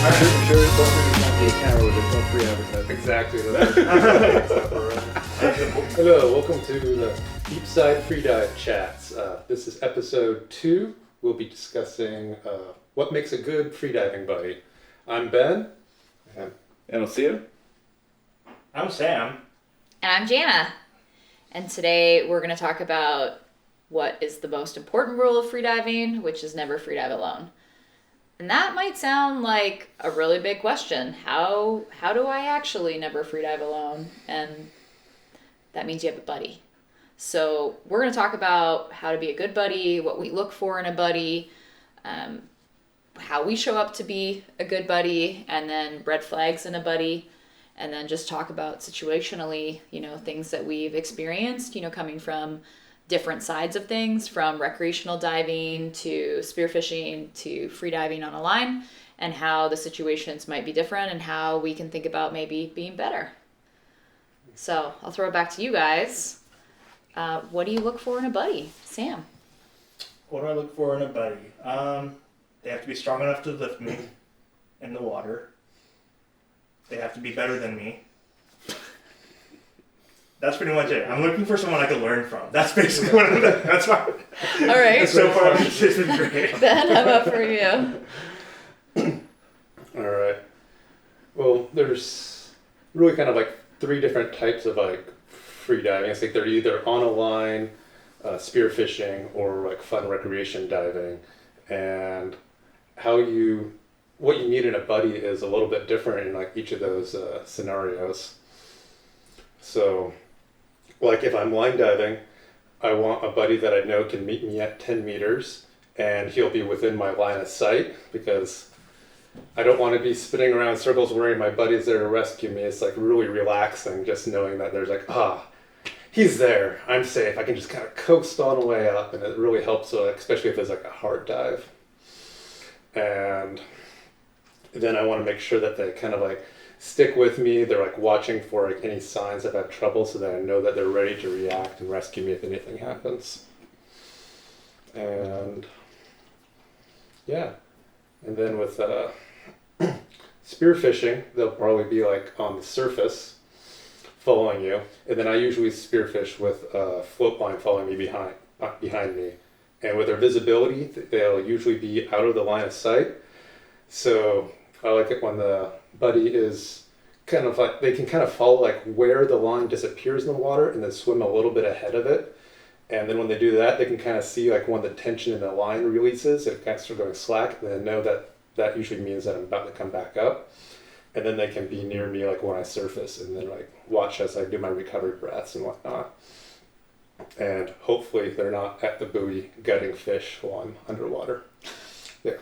I'm sure it's going to be a camera with no free advertising. Exactly. Hello, welcome to the Deepside Freedive Chats. This is episode 2. We'll be discussing what makes a good freediving buddy. I'm Ben. Inosia. I'm Sam. And I'm Jana. And today we're going to talk about what is the most important rule of freediving, which is never freedive alone. And that might sound like a really big question. How do I actually never freedive alone? And that means you have a buddy. So we're going to talk about how to be a good buddy, what we look for in a buddy, how we show up to be a good buddy, and then red flags in a buddy, and then just talk about situationally, things that we've experienced, coming from different sides of things, from recreational diving to spearfishing to freediving on a line, and how the situations might be different and how we can think about maybe being better. So I'll throw it back to you guys. What do you look for in a buddy? Sam? What do I look for in a buddy? They have to be strong enough to lift me in the water. They have to be better than me. That's pretty much it. I'm looking for someone I can learn from. That's basically what I'm doing. That's fine. All right. So far, this has been great. Ben, how about for you? All right. Well, there's really kind of like 3 different types of like freediving. It's like they're either on a line, spearfishing, or like fun recreation diving. And what you need in a buddy is a little bit different in like each of those scenarios. So, like if I'm line diving, I want a buddy that I know can meet me at 10 meters and he'll be within my line of sight, because I don't want to be spinning around in circles worrying my buddy's there to rescue me. It's like really relaxing just knowing that there's like, he's there, I'm safe. I can just kind of coast on the way up, and it really helps, especially if it's like a hard dive. And then I want to make sure that they kind of like stick with me. They're like watching for like any signs that I have trouble, so that I know that they're ready to react and rescue me if anything happens. And yeah, and then with spearfishing, they'll probably be like on the surface following you, and then I usually spearfish with a float line following me behind me. And with their visibility, they'll usually be out of the line of sight. So I like it when the buddy is kind of like, they can kind of follow like where the line disappears in the water and then swim a little bit ahead of it. And then when they do that, they can kind of see like when the tension in the line releases, it kind of starts going slack, and then know that usually means that I'm about to come back up. And then they can be near me like when I surface, and then like watch as I do my recovery breaths and whatnot. And hopefully they're not at the buoy gutting fish while I'm underwater. Yeah.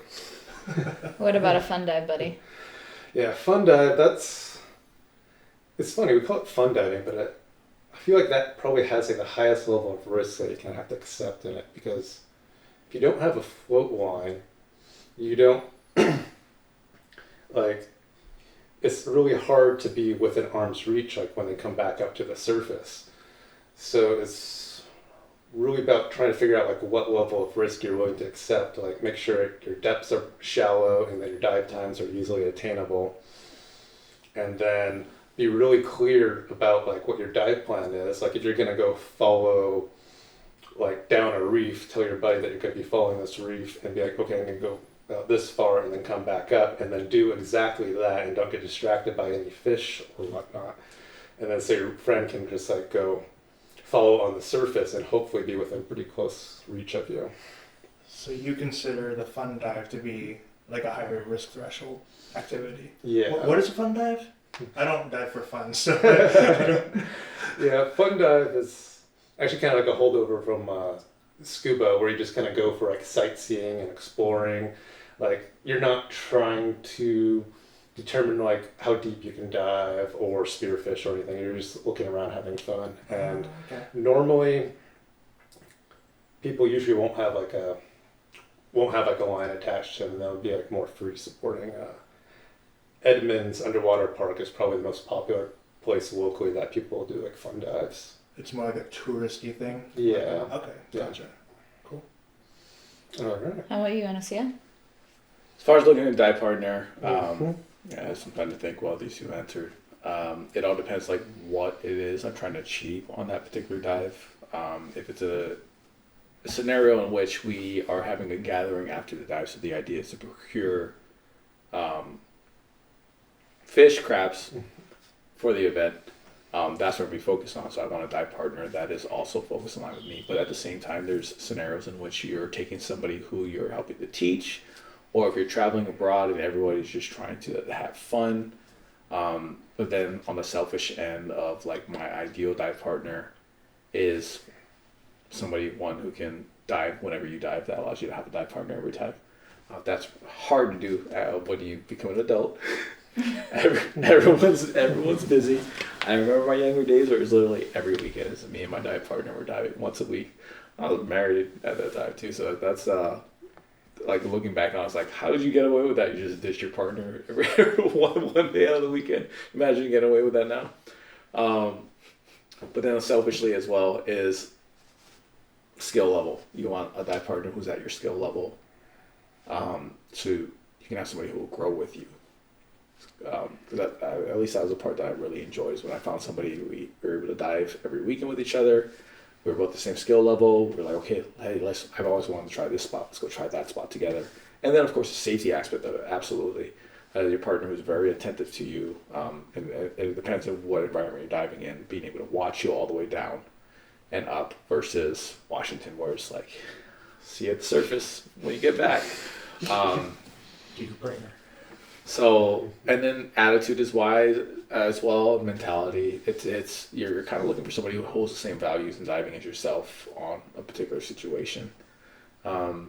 What about a fun dive buddy? Yeah, fun dive, it's funny, we call it fun diving, but I feel like that probably has like the highest level of risk that you kind of have to accept in it, because if you don't have a float line, you don't, like, it's really hard to be within arm's reach, like when they come back up to the surface. So it's really about trying to figure out like what level of risk you're willing to accept, like make sure your depths are shallow and that your dive times are easily attainable, and then be really clear about like what your dive plan is. Like if you're going to go follow like down a reef, tell your buddy that you're going to be following this reef and be like, okay, I'm going to go this far and then come back up, and then do exactly that and don't get distracted by any fish or whatnot. And then so your friend can just like go follow on the surface and hopefully be within pretty close reach of you. So you consider the fun dive to be like a higher risk threshold activity? Yeah. What is a fun dive? I don't dive for fun, so Yeah, fun dive is actually kind of like a holdover from scuba, where you just kind of go for like sightseeing and exploring. Like you're not trying to determine like how deep you can dive or spearfish or anything. You're just looking around having fun. And normally people usually won't have like a line attached to them. They'll be like more free supporting. Edmonds Underwater Park is probably the most popular place locally that people do like fun dives. It's more like a touristy thing? Yeah. Okay, gotcha. Cool. All right. How about you, Inosia? far as looking at a dive partner, yeah, some time to think while these two answered. It all depends like what it is I'm trying to achieve on that particular dive. If it's a scenario in which we are having a gathering after the dive, so the idea is to procure fish, crabs for the event. That's what we focus on. So I want a dive partner that is also focused in line with me. But at the same time, there's scenarios in which you're taking somebody who you're helping to teach, or if you're traveling abroad and everybody's just trying to have fun. But then on the selfish end of like my ideal dive partner is somebody, one, who can dive whenever you dive. That allows you to have a dive partner every time. That's hard to do when you become an adult. Everyone's busy. I remember my younger days where it was literally every weekend. It's me and my dive partner were diving once a week. I was married at that time too, so that's like looking back on, I was like, how did you get away with that? You just ditched your partner every one day out of the weekend. Imagine you getting away with that now. But then selfishly as well is skill level. You want a dive partner who's at your skill level. So you can have somebody who will grow with you. At least that was a part that I really enjoyed, is when I found somebody who we were able to dive every weekend with each other. We were both the same skill level. We're like, okay, hey, I've always wanted to try this spot. Let's go try that spot together. And then, of course, the safety aspect of it, absolutely. Your partner who's very attentive to you, and it depends on what environment you're diving in, being able to watch you all the way down and up versus Washington, where it's like, see you at the surface when you get back. So, and then attitude is wise as well, mentality. It's you're kind of looking for somebody who holds the same values in diving as yourself on a particular situation. Yeah,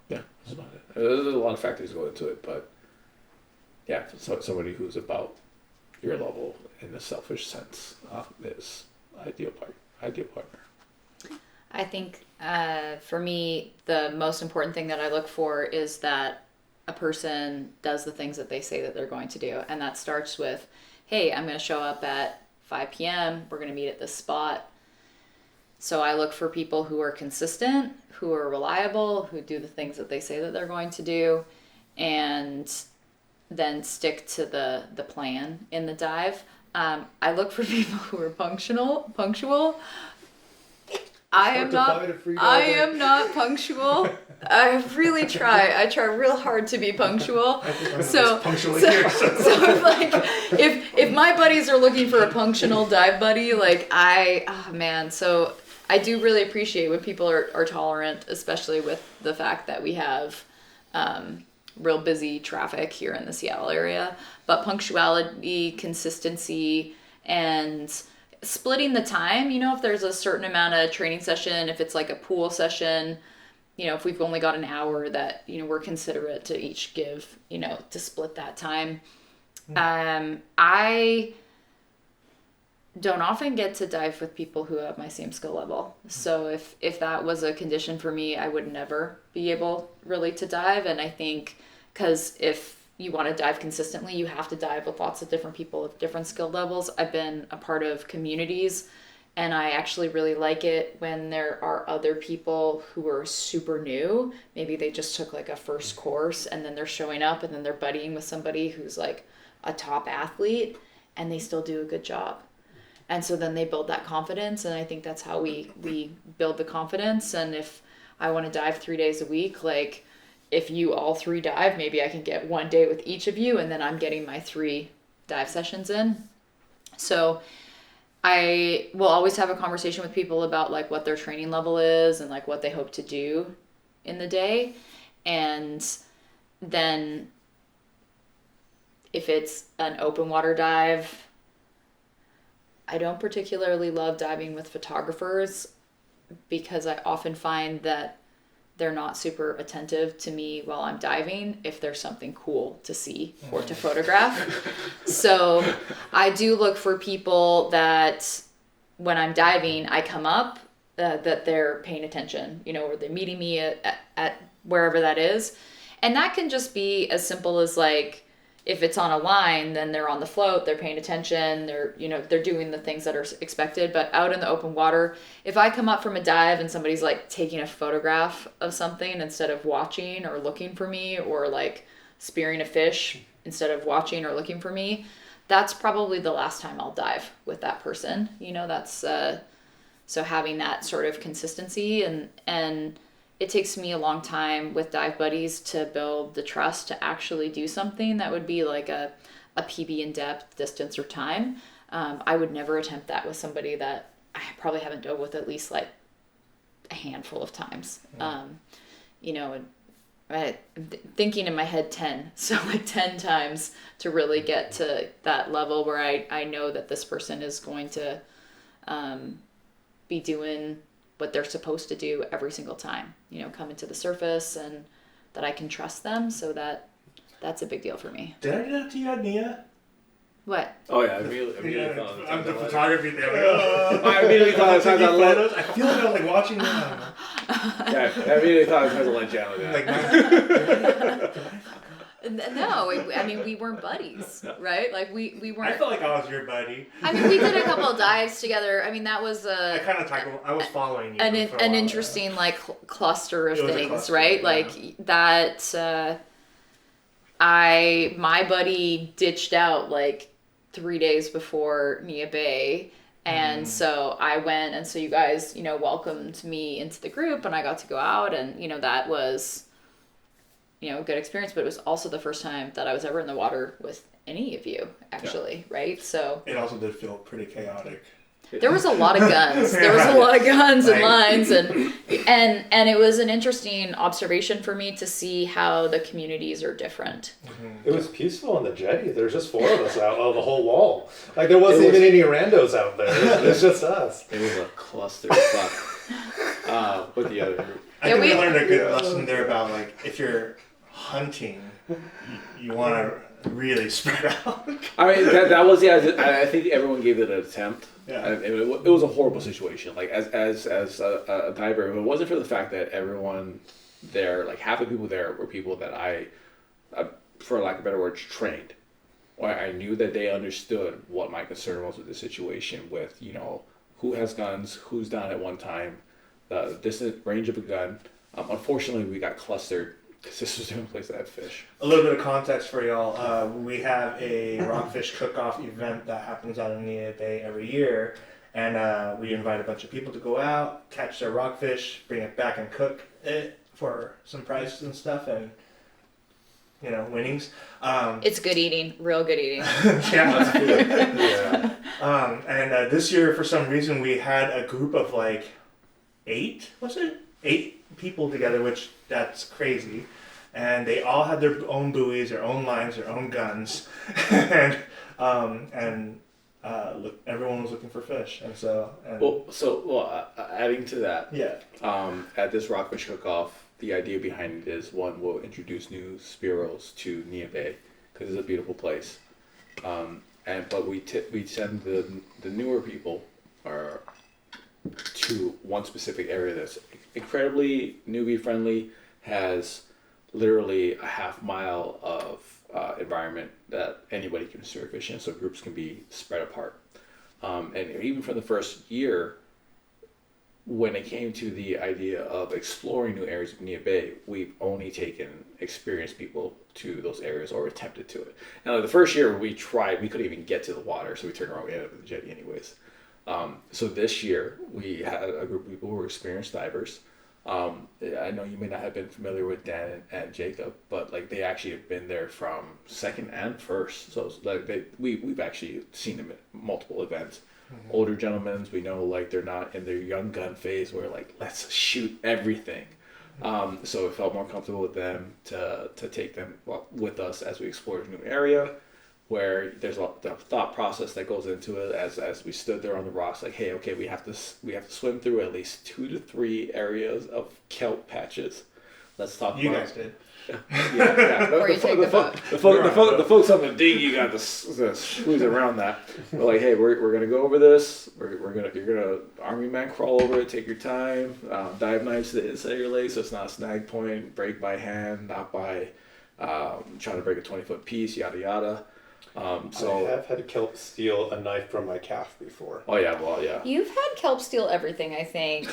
that's about it. There's a lot of factors go into it, but yeah, so somebody who's about your level in a selfish sense is ideal partner. I think for me, the most important thing that I look for is that a person does the things that they say that they're going to do. And that starts with, hey, I'm going to show up at 5 p.m. We're going to meet at this spot. So I look for people who are consistent, who are reliable, who do the things that they say that they're going to do, and then stick to the plan in the dive. I look for people who are punctual. I am not punctual. I really try. I try real hard to be punctual. So if my buddies are looking for a punctual dive buddy, so I do really appreciate when people are tolerant, especially with the fact that we have real busy traffic here in the Seattle area. But punctuality, consistency, and splitting the time, if there's a certain amount of training session, if it's like a pool session, if we've only got an hour, that, we're considerate to each give, to split that time. I don't often get to dive with people who have my same skill level. So if that was a condition for me, I would never be able really to dive. And I think because if you want to dive consistently, you have to dive with lots of different people with different skill levels. I've been a part of communities, and I actually really like it when there are other people who are super new. Maybe they just took like a first course and then they're showing up and then they're buddying with somebody who's like a top athlete and they still do a good job. And so then they build that confidence, and I think that's how we build the confidence. And if I want to dive 3 days a week, like if you all three dive, maybe I can get 1 day with each of you, and then I'm getting my 3 dive sessions in. So I will always have a conversation with people about like what their training level is and like what they hope to do in the day. And then if it's an open water dive, I don't particularly love diving with photographers because I often find that they're not super attentive to me while I'm diving if there's something cool to see or to photograph. So I do look for people that when I'm diving, I come up, that they're paying attention, or they're meeting me at wherever that is. And that can just be as simple as like, if it's on a line, then they're on the float, they're paying attention, they're doing the things that are expected. But out in the open water, if I come up from a dive and somebody's like taking a photograph of something instead of watching or looking for me, or like spearing a fish instead of watching or looking for me, that's probably the last time I'll dive with that person. That's so having that sort of consistency, and it takes me a long time with dive buddies to build the trust to actually do something that would be like a PB in depth, distance, or time. I would never attempt that with somebody that I probably haven't dove with at least like a handful of times. I'm thinking in my head 10, so like 10 times to really get to that level where I know that this person is going to be doing what they're supposed to do every single time, coming to the surface, and that I can trust them. So that's a big deal for me. Did I do that to you, Nia? What? Oh yeah, I immediately thought I'm the photography there. I immediately thought it was Taking time to let. photos. I feel like I was like watching them. Yeah, I immediately thought it was time to let Jana down. No, I mean, we weren't buddies, right? Like we weren't. I felt like I was your buddy. I mean, we did a couple of dives together. I mean, that was I kind of tackled. I was following you. an for a while, interesting like cluster of It was a things, cluster, right? yeah. Like that. My buddy ditched out like 3 days before Nia Bay. And so I went, and so you guys, welcomed me into the group, and I got to go out, and, that was, a good experience, but it was also the first time that I was ever in the water with any of you, actually, right? So It also did feel pretty chaotic. there was a lot of guns. There was a lot of guns and lines, and it was an interesting observation for me to see how the communities are different. It was peaceful on the jetty. There's just 4 of us out of the whole wall. Like there wasn't even any randos out there. It's just us. It was a cluster fuck with the other group. I think we learned a good lesson there about like if you're hunting, you want to really spread out. I mean, that was I think everyone gave it an attempt. Yeah. It was a horrible situation. Like as a diver, if it wasn't for the fact that everyone there, like half the people there were people that I for lack of better words, trained. I knew that they understood what my concern was with the situation with, who has guns, who's down at one time, the distance range of a gun. Unfortunately, we got clustered because this was the only place that had fish. A little bit of context for y'all. We have a rockfish cook-off event that happens out in Nia Bay every year. And we invite a bunch of people to go out, catch their rockfish, bring it back and cook it for some prizes and stuff, and winnings. It's good eating, real good eating. Yeah. Yeah. And this year, for some reason, we had a group of like 8, was it? 8 people together, which that's crazy. And they all had their own buoys, their own lines, their own guns. and look, everyone was looking for fish. And so... adding to that, yeah. at this rockfish cook-off, the idea behind it is, one, we'll introduce new spearos to Nia Bay because it's a beautiful place, but we send the newer people to one specific area that's incredibly newbie friendly, has literally a half mile of environment that anybody can spear fish in, so groups can be spread apart, and even for the first year, when it came to the idea of exploring new areas of Nia Bay, we've only taken experienced people to those areas or attempted to it. Now, the first year we tried, we couldn't even get to the water, so we turned around, we ended up at the jetty anyways. So this year, we had a group of people who were experienced divers. I know you may not have been familiar with Dan and Jacob, but like they actually have been there from second and first. So like we've actually seen them at multiple events. Mm-hmm. Older gentlemen, we know like they're not in their young gun phase where like let's shoot everything. So it felt more comfortable with them to take them with us as we explored a new area, where there's a thought process that goes into it as we stood there on the rocks, like, hey, okay, we have to swim through at least 2 to 3 areas of kelp patches. Let's talk. You about guys did. Yeah. The folks on the dinghy got the squeeze around that. We're like, hey, we're gonna go over this. You're gonna army man crawl over it. Take your time. Dive knives to the inside of your leg, so it's not a snag point. Break by hand, not by trying to break a 20-foot piece, yada yada. I have had to steal a knife from my calf before. Oh yeah, well yeah. You've had kelp steal everything, I think.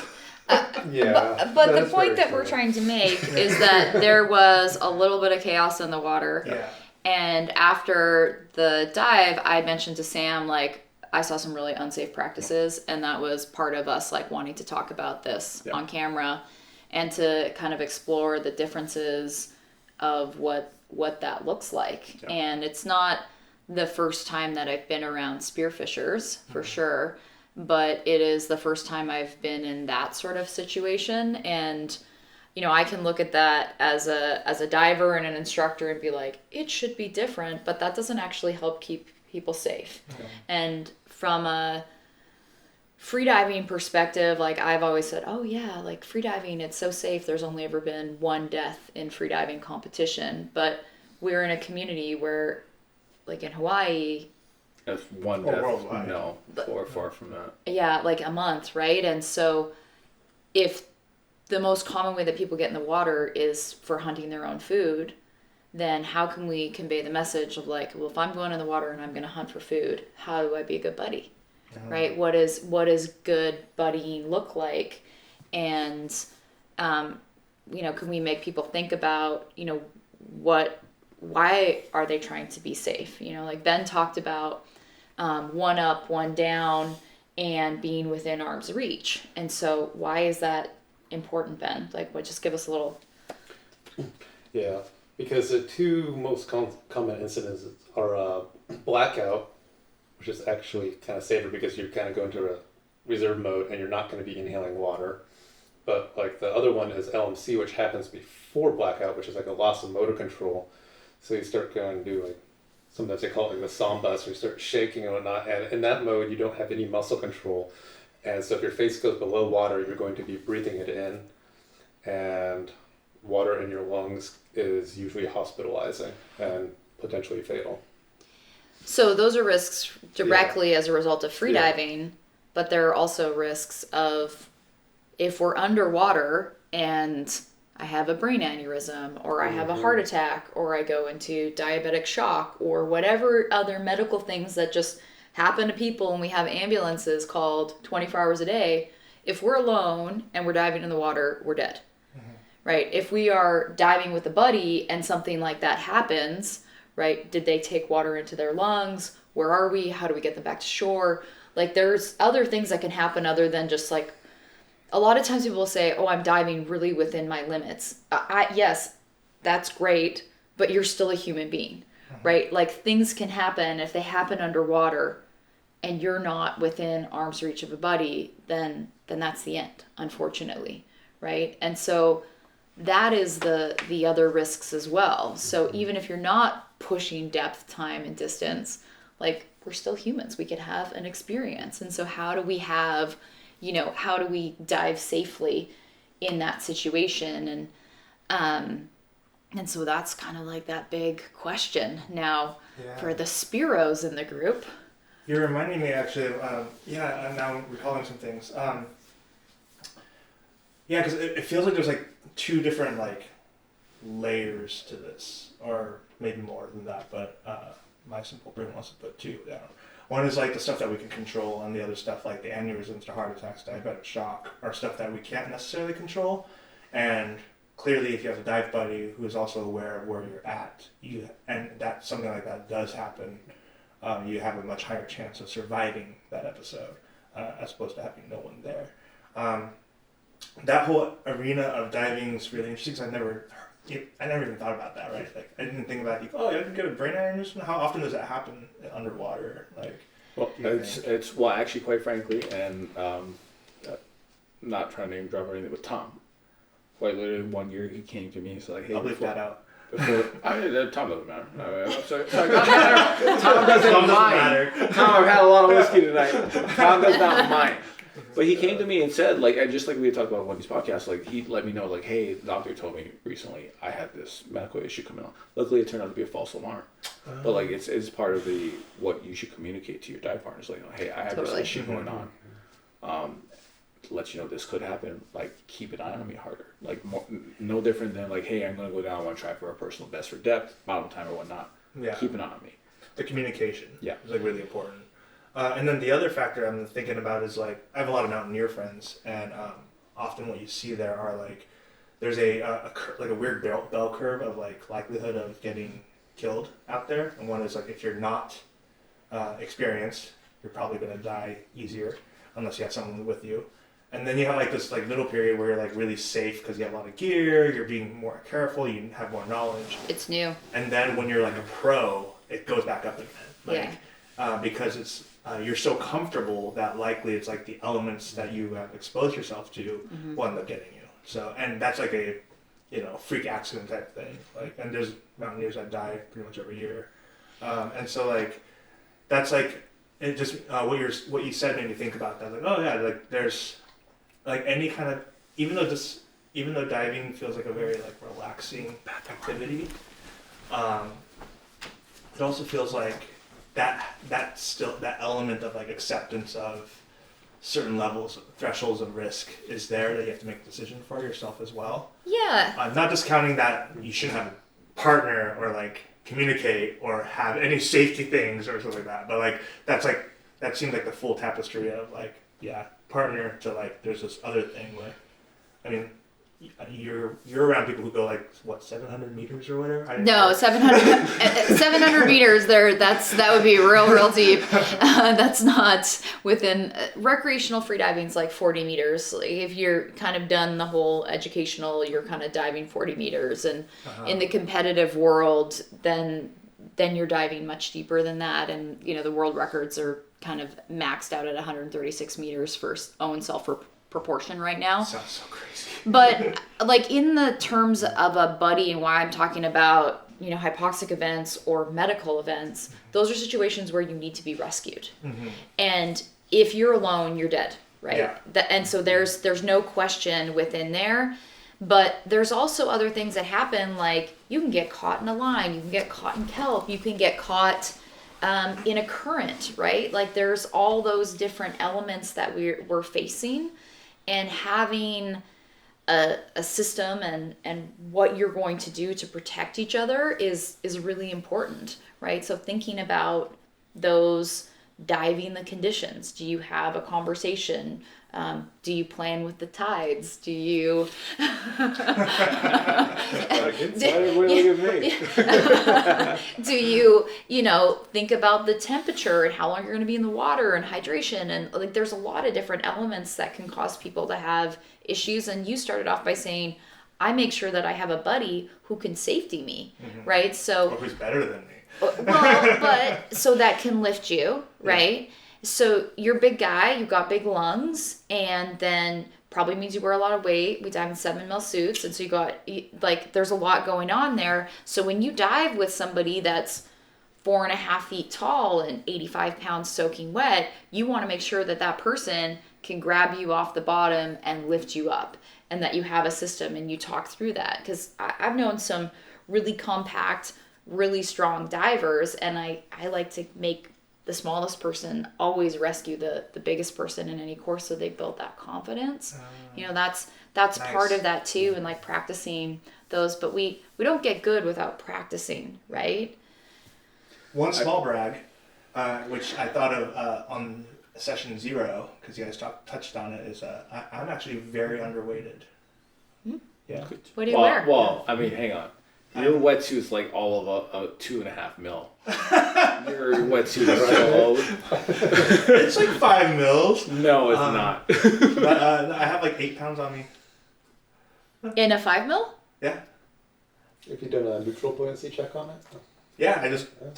Yeah. But the that's point very that we're true. trying to make is that there was a little bit of chaos in the water. Yeah. And after the dive, I mentioned to Sam, like, I saw some really unsafe practices, and that was part of us, like, wanting to talk about this on camera and to kind of explore the differences of what that looks like. Yeah. And it's not the first time that I've been around spearfishers, for sure, but it is the first time I've been in that sort of situation. And you know, I can look at that as a diver and an instructor and be like, it should be different, but that doesn't actually help keep people safe. Okay. And from a freediving perspective, like I've always said, oh yeah, like freediving, it's so safe. There's only ever been one death in freediving competition, but we're in a community where, like in Hawaii, That's one Or death. worldwide. No, far from that. yeah, like a month, right? And so if the most common way that people get in the water is for hunting their own food, then how can we convey the message of like, well, if I'm going in the water and I'm going to hunt for food, how do I be a good buddy? Right? What is good buddying look like? And, you know, can we make people think about, you know, why are they trying to be safe? You know, like Ben talked about one up, one down, and being within arm's reach. And so why is that important, Ben? Like, what? Just give us a little. Yeah, because the two most common incidents are blackout, which is actually kind of safer because you kind of go into a reserve mode and you're not going to be inhaling water. But like the other one is LMC, which happens before blackout, which is like a loss of motor control. So you start going to do like, sometimes they call it like the sambas, where you start shaking and whatnot. And in that mode, you don't have any muscle control. And so if your face goes below water, you're going to be breathing it in. And water in your lungs is usually hospitalizing and potentially fatal. So those are risks directly as a result of freediving, but there are also risks of if we're underwater and I have a brain aneurysm, or I have a heart attack, or I go into diabetic shock, or whatever other medical things that just happen to people, and we have ambulances called 24 hours a day. If we're alone and we're diving in the water, we're dead. Right? If we are diving with a buddy and something like that happens, right? Did they take water into their lungs? Where are we? How do we get them back to shore? Like, there's other things that can happen other than just like, a lot of times people will say, oh, I'm diving really within my limits. Yes, that's great, but you're still a human being, right? Like, things can happen. If they happen underwater and you're not within arm's reach of a buddy, then that's the end, unfortunately, right? And so that is the other risks as well. So even if you're not pushing depth, time, and distance, like, we're still humans. We could have an experience. And so how do we have, you know, how do we dive safely in that situation? And so that's kind of like that big question. Now, for the Spiros in the group. You're reminding me actually of, and now I'm recalling some things. Because it feels like there's like two different like layers to this, or maybe more than that, but my simple brain wants to put two down. One is like the stuff that we can control, and the other stuff like the aneurysms, the heart attacks, diabetic shock, are stuff that we can't necessarily control. And clearly, if you have a dive buddy who is also aware of where you're at, and that something like that does happen, you have a much higher chance of surviving that episode, as opposed to having no one there. That whole arena of diving is really interesting because I never even thought about that, right? Like, I didn't think about, like, oh, I can get a brain aneurysm. How often does that happen underwater? Like, well, it's well, actually, quite frankly, and not trying to name drop or anything, but Tom, quite literally 1 year he came to me. He's like, hey, I'll leave that out. Tom doesn't matter. Tom doesn't mind. Tom, I've had a lot of whiskey tonight. Tom does not mind. But he came to me and said, like, and just like we had talked about on one of these podcasts, like, he let me know, like, hey, the doctor told me recently I had this medical issue coming on. Luckily, it turned out to be a false alarm. But, like, it's part of what you should communicate to your dive partners. Like, hey, I have this issue going on. let you know this could happen. Like, keep an eye on me harder. Like, no different than like, hey, I'm gonna go down. I want to try for a personal best for depth, bottom time, or whatnot. Yeah. Keep an eye on me. The communication. Yeah. Is like really important. And then the other factor I'm thinking about is like I have a lot of mountaineer friends, and often what you see there are like there's a weird bell curve of like likelihood of getting killed out there, and one is like if you're not experienced, you're probably going to die easier unless you have someone with you. And then you have like this like middle period where you're like really safe because you have a lot of gear, you're being more careful, you have more knowledge. It's new. And then when you're like a pro, it goes back up again. Like, because it's you're so comfortable that likely it's like the elements that you have exposed yourself to will end up getting you. So, and that's like a freak accident type thing. Like, and there's mountaineers that die pretty much every year. And so like that's like it just what you said made me think about that. Like, oh yeah, like there's like any kind of even though diving feels like a very like relaxing activity, it also feels like that element of like acceptance of certain thresholds of risk is there that you have to make a decision for yourself as well. Yeah. I'm not discounting that you shouldn't have a partner or like communicate or have any safety things or something like that, but like that seems like the full tapestry of like partner to like there's this other thing where I mean you're around people who go like what 700 meters or whatever. No, 700 meters there. That would be real deep. That's not within recreational freediving's like 40 meters. Like if you're kind of done the whole educational, you're kind of diving 40 meters, and in the competitive world, then you're diving much deeper than that. And the world records are kind of maxed out at 136 meters for own self proportion right now. Sounds so crazy. But like in the terms of a buddy, and why I'm talking about hypoxic events or medical events, those are situations where you need to be rescued. And if you're alone, you're dead, right? Yeah. And so there's no question within there. But there's also other things that happen, like you can get caught in a line, you can get caught in kelp, you can get caught in a current, right? Like there's all those different elements that we're facing, and having a system and what you're going to do to protect each other is really important, right? So thinking about those diving the conditions. Do you have a conversation? Do you plan with the tides? Do you do you think about the temperature and how long you're going to be in the water and hydration, and like there's a lot of different elements that can cause people to have issues. And you started off by saying, I make sure that I have a buddy who can safety me, right? So or who's better than me. Well, but so that can lift you, right? Yeah. So you're a big guy, you've got big lungs, and then probably means you wear a lot of weight. We dive in 7 mil suits, and so you got like there's a lot going on there. So when you dive with somebody that's 4.5 feet tall and 85 pounds soaking wet, you want to make sure that person can grab you off the bottom and lift you up, and that you have a system and you talk through that. Because I've known some really compact, really strong divers, and I like to make the smallest person always rescue the biggest person in any course, so they build that confidence. That's nice. Part of that too, and like practicing those. But we don't get good without practicing, right? One small brag, which I thought of on Session0, because you guys touched on it, is I'm actually very underweighted. Yeah. What do you wear? Well, I mean, hang on. Your wetsuit's like all of a 2.5 mil. Your wetsuit is so old. It's like 5 mils. No, it's not. But I have like 8 pounds on me. In a 5 mil? Yeah. Have you done a neutral buoyancy check on it? Yeah, I just have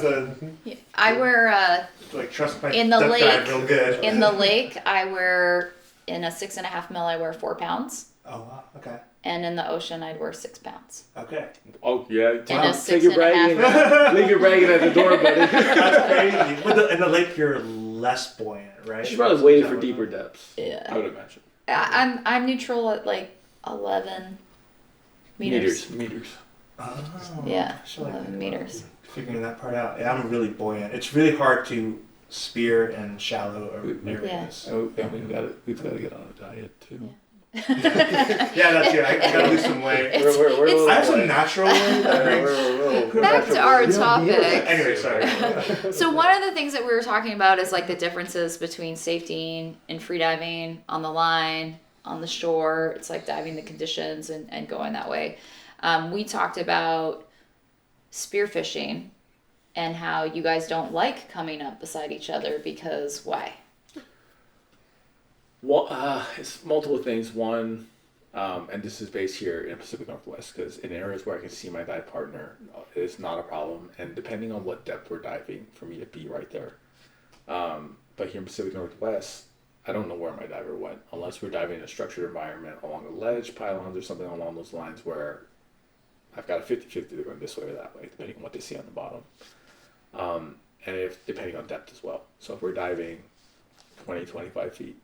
to. I wear like trust my in the depth lake. dive real good. In the lake, I wear in a 6.5 mil. I wear 4 pounds. Oh wow. Okay. And in the ocean, I'd wear 6 pounds. Okay. Oh yeah. Take your bragging. Leave your bragging at the door, buddy. That's crazy. But in the lake, you're less buoyant, right? She's probably waiting for deeper depths. Yeah. I would imagine. I'm neutral at like 11 meters. Meters. Oh. Yeah. 11 meters. Figuring that part out. Yeah, I'm really buoyant. It's really hard to spear in shallow areas. And we've got to get on a diet too. Yeah, that's it. I gotta lose some weight. We're I have some natural weight. Back to our topic. Anyway, sorry. So one of the things that we were talking about is like the differences between safety and freediving on the line, on the shore. It's like diving the conditions and going that way. We talked about spearfishing and how you guys don't like coming up beside each other because why? Well, it's multiple things. One, and this is based here in Pacific Northwest, because in areas where I can see my dive partner, it's not a problem. And depending on what depth we're diving, for me to be right there. But here in Pacific Northwest, I don't know where my diver went, unless we're diving in a structured environment along a ledge, pylons, or something along those lines where I've got a 50-50 they're going this way or that way, depending on what they see on the bottom. And depending on depth as well. So if we're diving 20, 25 feet,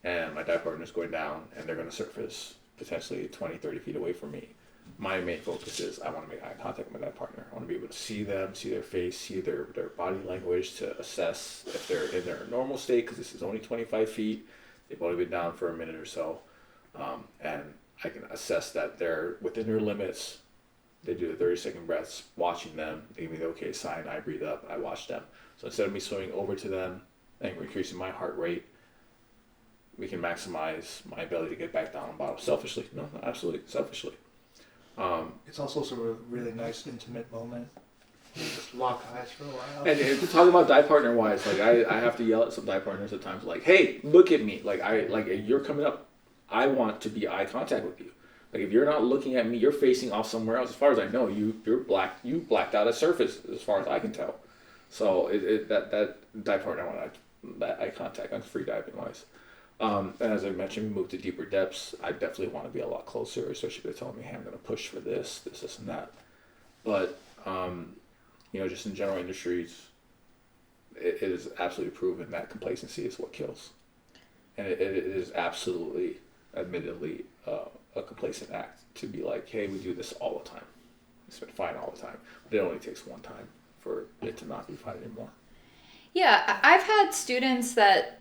and my dive partner's going down, and they're going to surface potentially 20, 30 feet away from me, my main focus is I want to make eye contact with my dive partner. I want to be able to see them, see their face, see their body language to assess if they're in their normal state, because this is only 25 feet. They've only been down for a minute or so. And I can assess that they're within their limits. They do the 30-second breaths, watching them. They give me the okay sign. I breathe up. I watch them. So instead of me swimming over to them and increasing my heart rate, we can maximize my ability to get back down on bottom. Selfishly. No, absolutely. Selfishly. It's also sort of a really nice intimate moment. You just lock eyes for a while. And to talk about dive partner wise, like I have to yell at some dive partners at times, like, "Hey, look at me! Like you're coming up. I want to be eye contact with you. Like if you're not looking at me, you're facing off somewhere else. As far as I know, you blacked out a surface, as far as I can tell. So that dive partner, I want that eye contact on free diving wise. And as I mentioned, we moved to deeper depths. I definitely want to be a lot closer, especially if they're telling me, hey, I'm going to push for this, and that. But, just in general industries, it is absolutely proven that complacency is what kills. And it is absolutely, admittedly, a complacent act to be like, hey, we do this all the time. It's been fine all the time. But it only takes one time for it to not be fine anymore. Yeah, I've had students that,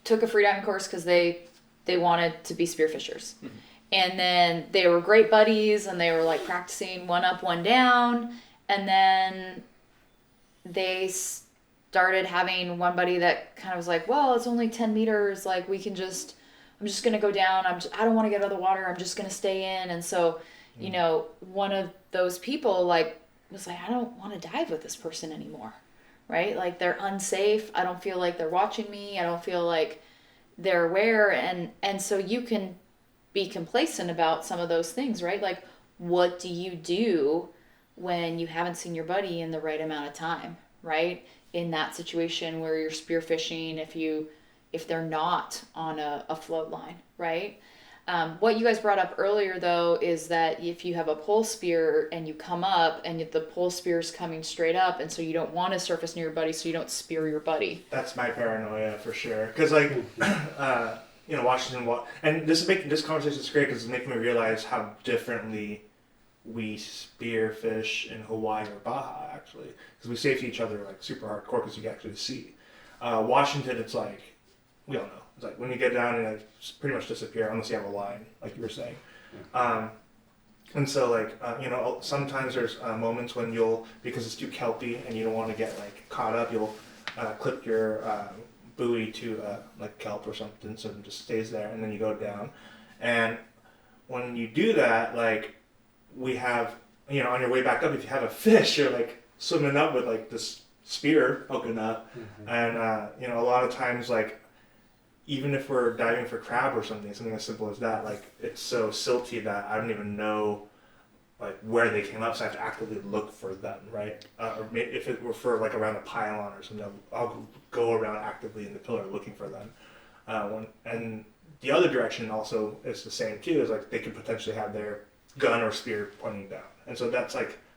took a freediving course because they wanted to be spearfishers. Mm-hmm. And then they were great buddies and they were like practicing one up, one down. And then they started having one buddy that kind of was like, well, it's only 10 meters. Like I'm just going to go down. I don't want to get out of the water. I'm just going to stay in. And so, one of those people was like, I don't want to dive with this person anymore. Right? Like they're unsafe. I don't feel like they're watching me. I don't feel like they're aware. And so you can be complacent about some of those things, right? Like what do you do when you haven't seen your buddy in the right amount of time, right? In that situation where you're spearfishing, if they're not on a float line, right? What you guys brought up earlier, though, is that if you have a pole spear and you come up and the pole spear is coming straight up, and so you don't want to surface near your buddy, so you don't spear your buddy. That's my paranoia for sure. Because, Washington, and this conversation is great because it's making me realize how differently we spearfish in Hawaii or Baja, actually. Because we safety each other super hardcore because you can actually see. Washington, it's like, we don't know. It's like when you get down and it pretty much disappear unless you have a line, like you were saying. And so sometimes there's moments when because it's too kelpy and you don't want to get caught up, you'll clip your buoy to kelp or something so it just stays there and then you go down. And when you do that, we have, on your way back up, if you have a fish, you're swimming up with this spear poking up. Mm-hmm. And, a lot of times even if we're diving for crab or something as simple as that, it's so silty that I don't even know where they came up, so I have to actively look for them, right? Or maybe if it were for around a pylon or something, I'll go around actively in the pillar looking for them. And the other direction also is the same too, is they could potentially have their gun or spear pointing down, and so that's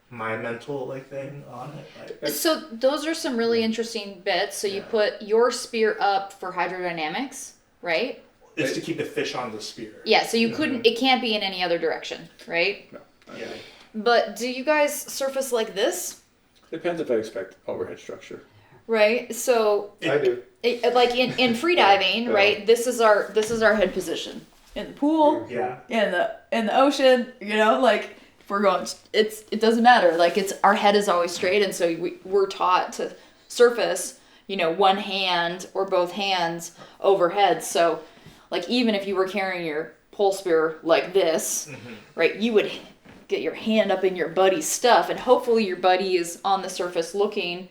my mental thing on it. So those are some really interesting bits. So you put your spear up for hydrodynamics, right? It's to keep the fish on the spear. Yeah, so you couldn't, it can't be in any other direction, right? No. But do you guys surface like this? Depends if I expect overhead structure. right? So I do. like in freediving, Yeah. right? This is our head position in the pool, Yeah. in the ocean. Like if we're going, it doesn't matter. Like it's our head is always straight, and so we're taught to surface, one hand or both hands overhead. So, like even if you were carrying your pole spear like this, right, you would get your hand up in your buddy's stuff, and hopefully your buddy is on the surface looking.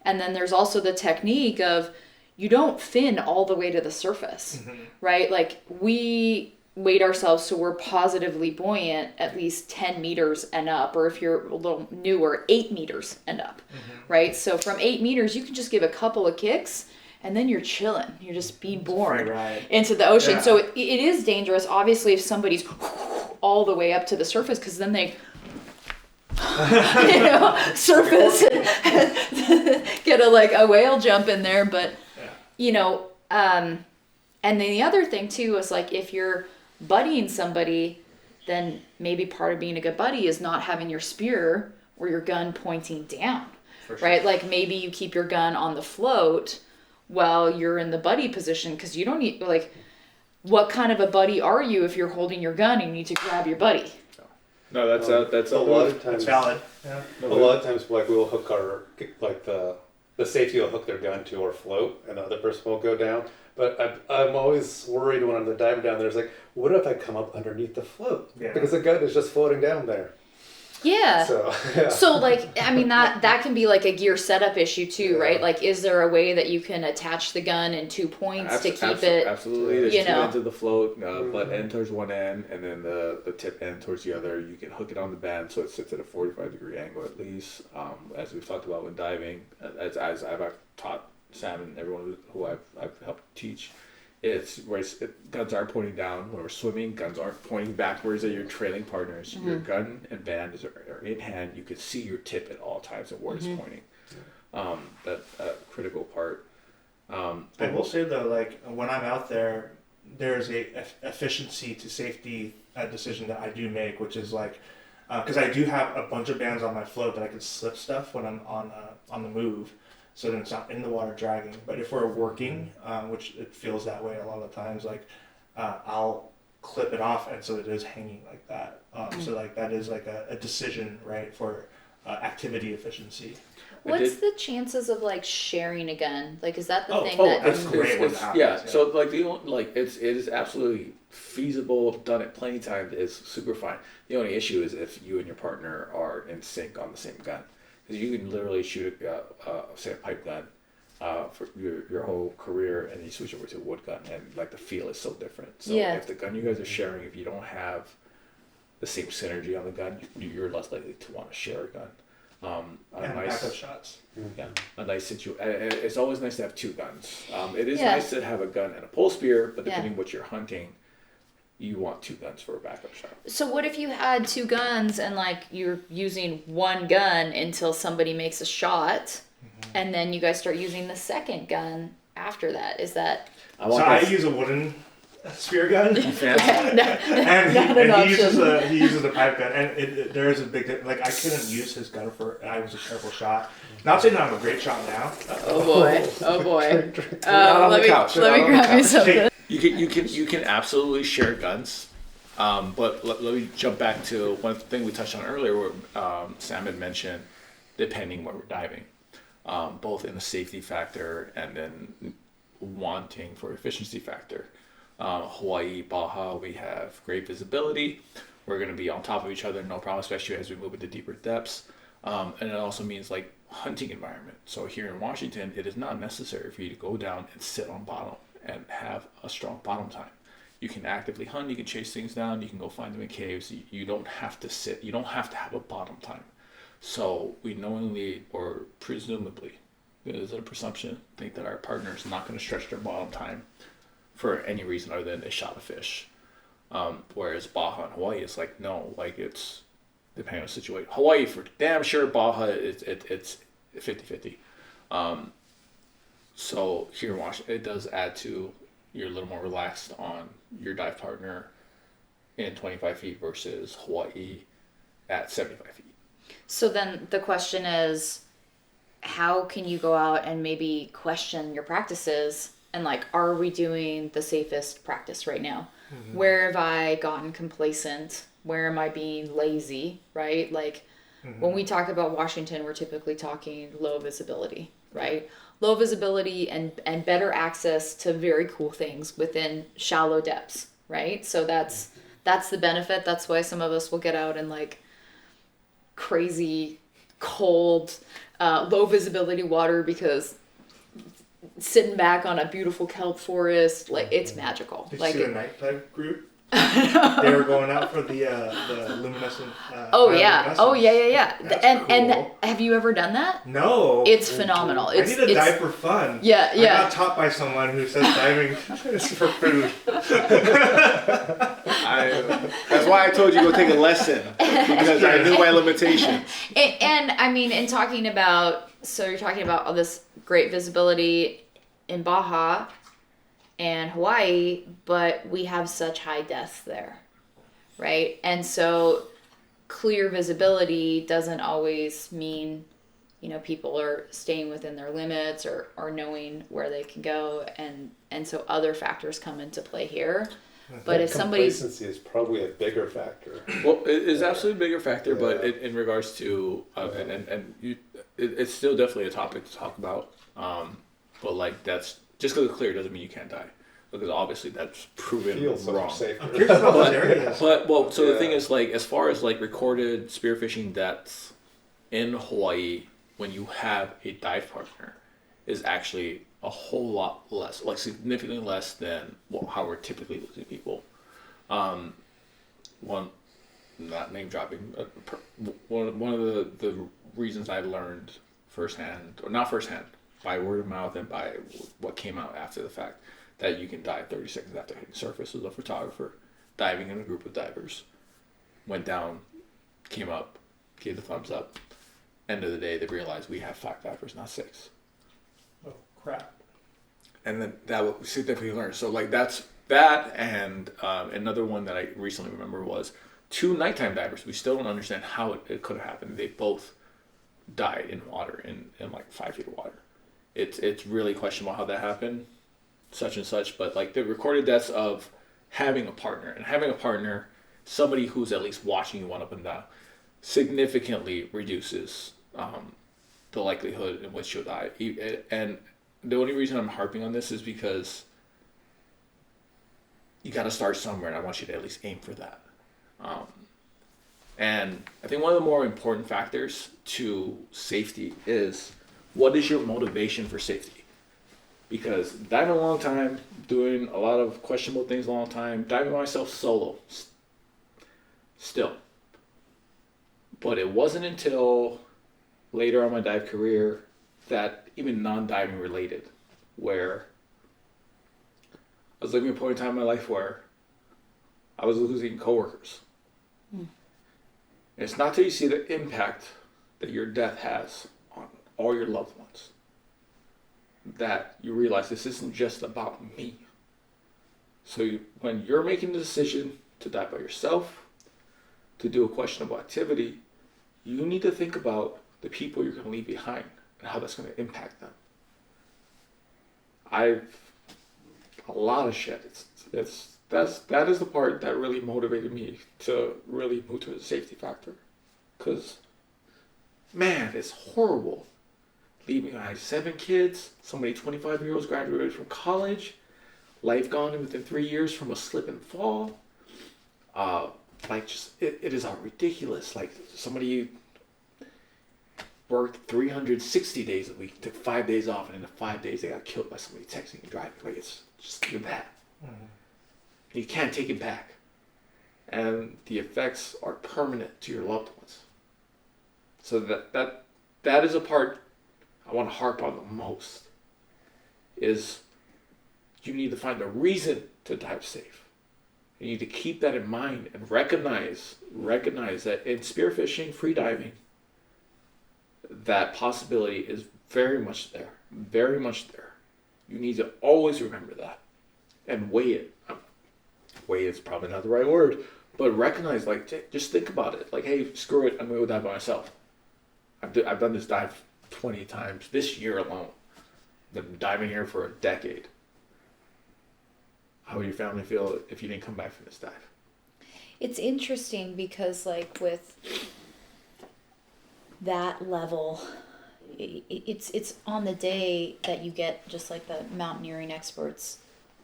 And then there's also the technique of you don't fin all the way to the surface, right? Like we weight ourselves so we're positively buoyant at least 10 meters and up, or if you're a little newer, 8 meters and up, right? So from 8 meters, you can just give a couple of kicks and then you're chilling. You're just being born into the ocean. Yeah. So it is dangerous, obviously, if somebody's all the way up to the surface, because then they surface and get a whale jump in there. But and then the other thing too is like if you're buddying somebody, then maybe part of being a good buddy is not having your spear or your gun pointing down, right? Like maybe you keep your gun on the float while you're in the buddy position, because you don't need, like, what kind of a buddy are you if you're holding your gun and you need to grab your buddy? No, that's a lot of times. That's valid. Yeah. A lot of times, like we'll hook the safety will hook their gun to our float, and the other person will go down. But I'm always worried when I'm the diver down there. It's like, what if I come up underneath the float? Yeah. Because the gun is just floating down there. Yeah. So, yeah. So like, I mean, that can be like a gear setup issue too, right? Like, is there a way that you can attach the gun in 2 points to keep it? Absolutely. There's two ends of the float, butt end towards one end, and then the tip end towards the other. You can hook it on the bend so it sits at a 45-degree angle at least. As we've talked about when diving, as I've taught Sam and everyone who I've helped teach, it's where guns aren't pointing down. When we're swimming, guns aren't pointing backwards at your trailing partners. Your gun and band are in hand. You can see your tip at all times and where it's pointing. That's a critical part. I will say though, like when I'm out there, there's a efficiency to safety decision that I do make, which is like, because I do have a bunch of bands on my float that I can slip stuff when I'm on the move, so then it's not in the water dragging. But if we're working, which it feels that way a lot of times, like I'll clip it off, and so it is hanging like that. So like that is like a decision, right, for activity efficiency. What's the chances of like sharing a gun? Like, is that the thing that's great when it happens. Yeah, so like it is absolutely feasible, done it plenty of times, is super fine. The only issue is if you and your partner are in sync on the same gun, because you can literally shoot say a pipe gun for your whole career, and you switch over to a wood gun, and like the feel is so different. So if the gun you guys are sharing, if you don't have the same synergy on the gun, you're less likely to want to share a gun. Backup shots. Yeah, a nice situation. It's always nice to have two guns. It is nice to have a gun and a pole spear, but depending what you're hunting, you want two guns for a backup shot. So what if you had two guns and like you're using one gun until somebody makes a shot, and then you guys start using the second gun after that? Is that? I use a wooden spear gun, and he uses the pipe gun, and there is a big like I couldn't use his gun I was a terrible shot. Not saying that I'm a great shot now. Oh boy! Let me Let grab you something. You can absolutely share guns, but let me jump back to one thing we touched on earlier, where Sam had mentioned depending where we're diving, both in the safety factor and then wanting for efficiency factor. Hawaii, Baja, we have great visibility. We're going to be on top of each other, no problem, especially as we move into deeper depths. And it also means like hunting environment. So here in Washington, it is not necessary for you to go down and sit on bottom and have a strong bottom time. You can actively hunt, you can chase things down, you can go find them in caves. You don't have to sit, you don't have to have a bottom time. So we knowingly or presumably, is it a presumption, think that our partner is not going to stretch their bottom time for any reason other than they shot a fish. Whereas Baja and Hawaii is like, no, like it's depending on the situation. Hawaii for damn sure, Baja it's 50-50. So here in Washington, it does add to, you're a little more relaxed on your dive partner in 25 feet versus Hawaii at 75 feet. So then the question is, how can you go out and maybe question your practices and like, are we doing the safest practice right now? Where have I gotten complacent? Where am I being lazy, right? Like when we talk about Washington, we're typically talking low visibility, right? Low visibility and better access to very cool things within shallow depths, right? So that's the benefit. That's why some of us will get out in like crazy cold, low visibility water, because sitting back on a beautiful kelp forest, like it's magical. Did like you see the nighttime group? They were going out for the luminescent. Oh yeah. That's And cool. have you ever done that? No. It's phenomenal. I need to dive for fun. Yeah. I got taught by someone who says diving is for food. That's why I told you to go take a lesson, because I knew my limitations. And I mean, in talking about, so you're talking about all this great visibility in Baja and Hawaii, but we have such high deaths there, right? And so clear visibility doesn't always mean, you know, people are staying within their limits or knowing where they can go, and so other factors come into play here. But if somebody's complacency is probably a bigger factor. Well, it is absolutely a bigger factor, but Yeah. in regards to it's still definitely a topic to talk about. But like, that's just because it's clear doesn't mean you can't die, because obviously that's proven Feels so wrong. much safer. I'm curious about those areas. But the Yeah. thing is, like, as far as like recorded spearfishing deaths in Hawaii, when you have a dive partner, is actually a whole lot less, like significantly less than how we're typically losing people. One, not name dropping, one of the reasons I learned firsthand, or not firsthand, by word of mouth and by what came out after the fact, that you can dive 30 seconds after hitting surface, was a photographer diving in a group of divers, went down, came up, gave the thumbs up. End of the day, they realized we have 5 divers, not 6. Oh crap! And then that was significantly learned. So like that's that, and another one that I recently remember was 2 nighttime divers. We still don't understand how it could have happened. They both died in water, in like 5 feet of water. It's really questionable how that happened, such and such. But like the recorded deaths of having a partner, somebody who's at least watching you one up and down, significantly reduces the likelihood in which you'll die. And the only reason I'm harping on this is because you got to start somewhere, and I want you to at least aim for that. And I think one of the more important factors to safety is, what is your motivation for safety? Because diving a long time, doing a lot of questionable things a long time, diving myself solo, still. But it wasn't until later on my dive career that, even non-diving related, where I was living a point in time in my life where I was losing coworkers. And it's not till you see the impact that your death has on all your loved ones that you realize this isn't just about me. So when you're making the decision to dive by yourself, to do a questionable activity, you need to think about the people you're going to leave behind and how that's going to impact them. A lot of shit. That is the part that really motivated me to really move to a safety factor. Because, man, it's horrible. Leaving behind 7 kids, somebody 25-year-olds graduated from college, life gone within 3 years from a slip and fall. It is ridiculous. Like, somebody worked 360 days a week, took 5 days off, and in the 5 days they got killed by somebody texting and driving. Like, it's just that. You can't take it back. And the effects are permanent to your loved ones. So that is a part I want to harp on the most, is you need to find a reason to dive safe. You need to keep that in mind and recognize that in spearfishing, freediving, that possibility is very much there. Very much there. You need to always remember that and weigh it. Weigh is probably not the right word, but recognize, like, just think about it. Like, hey, screw it, I'm going to dive by myself. I've done this dive 20 times this year alone. Been diving here for a decade. How would your family feel if you didn't come back from this dive? It's interesting because, like, with that level, it's on the day that you get, just like the mountaineering experts,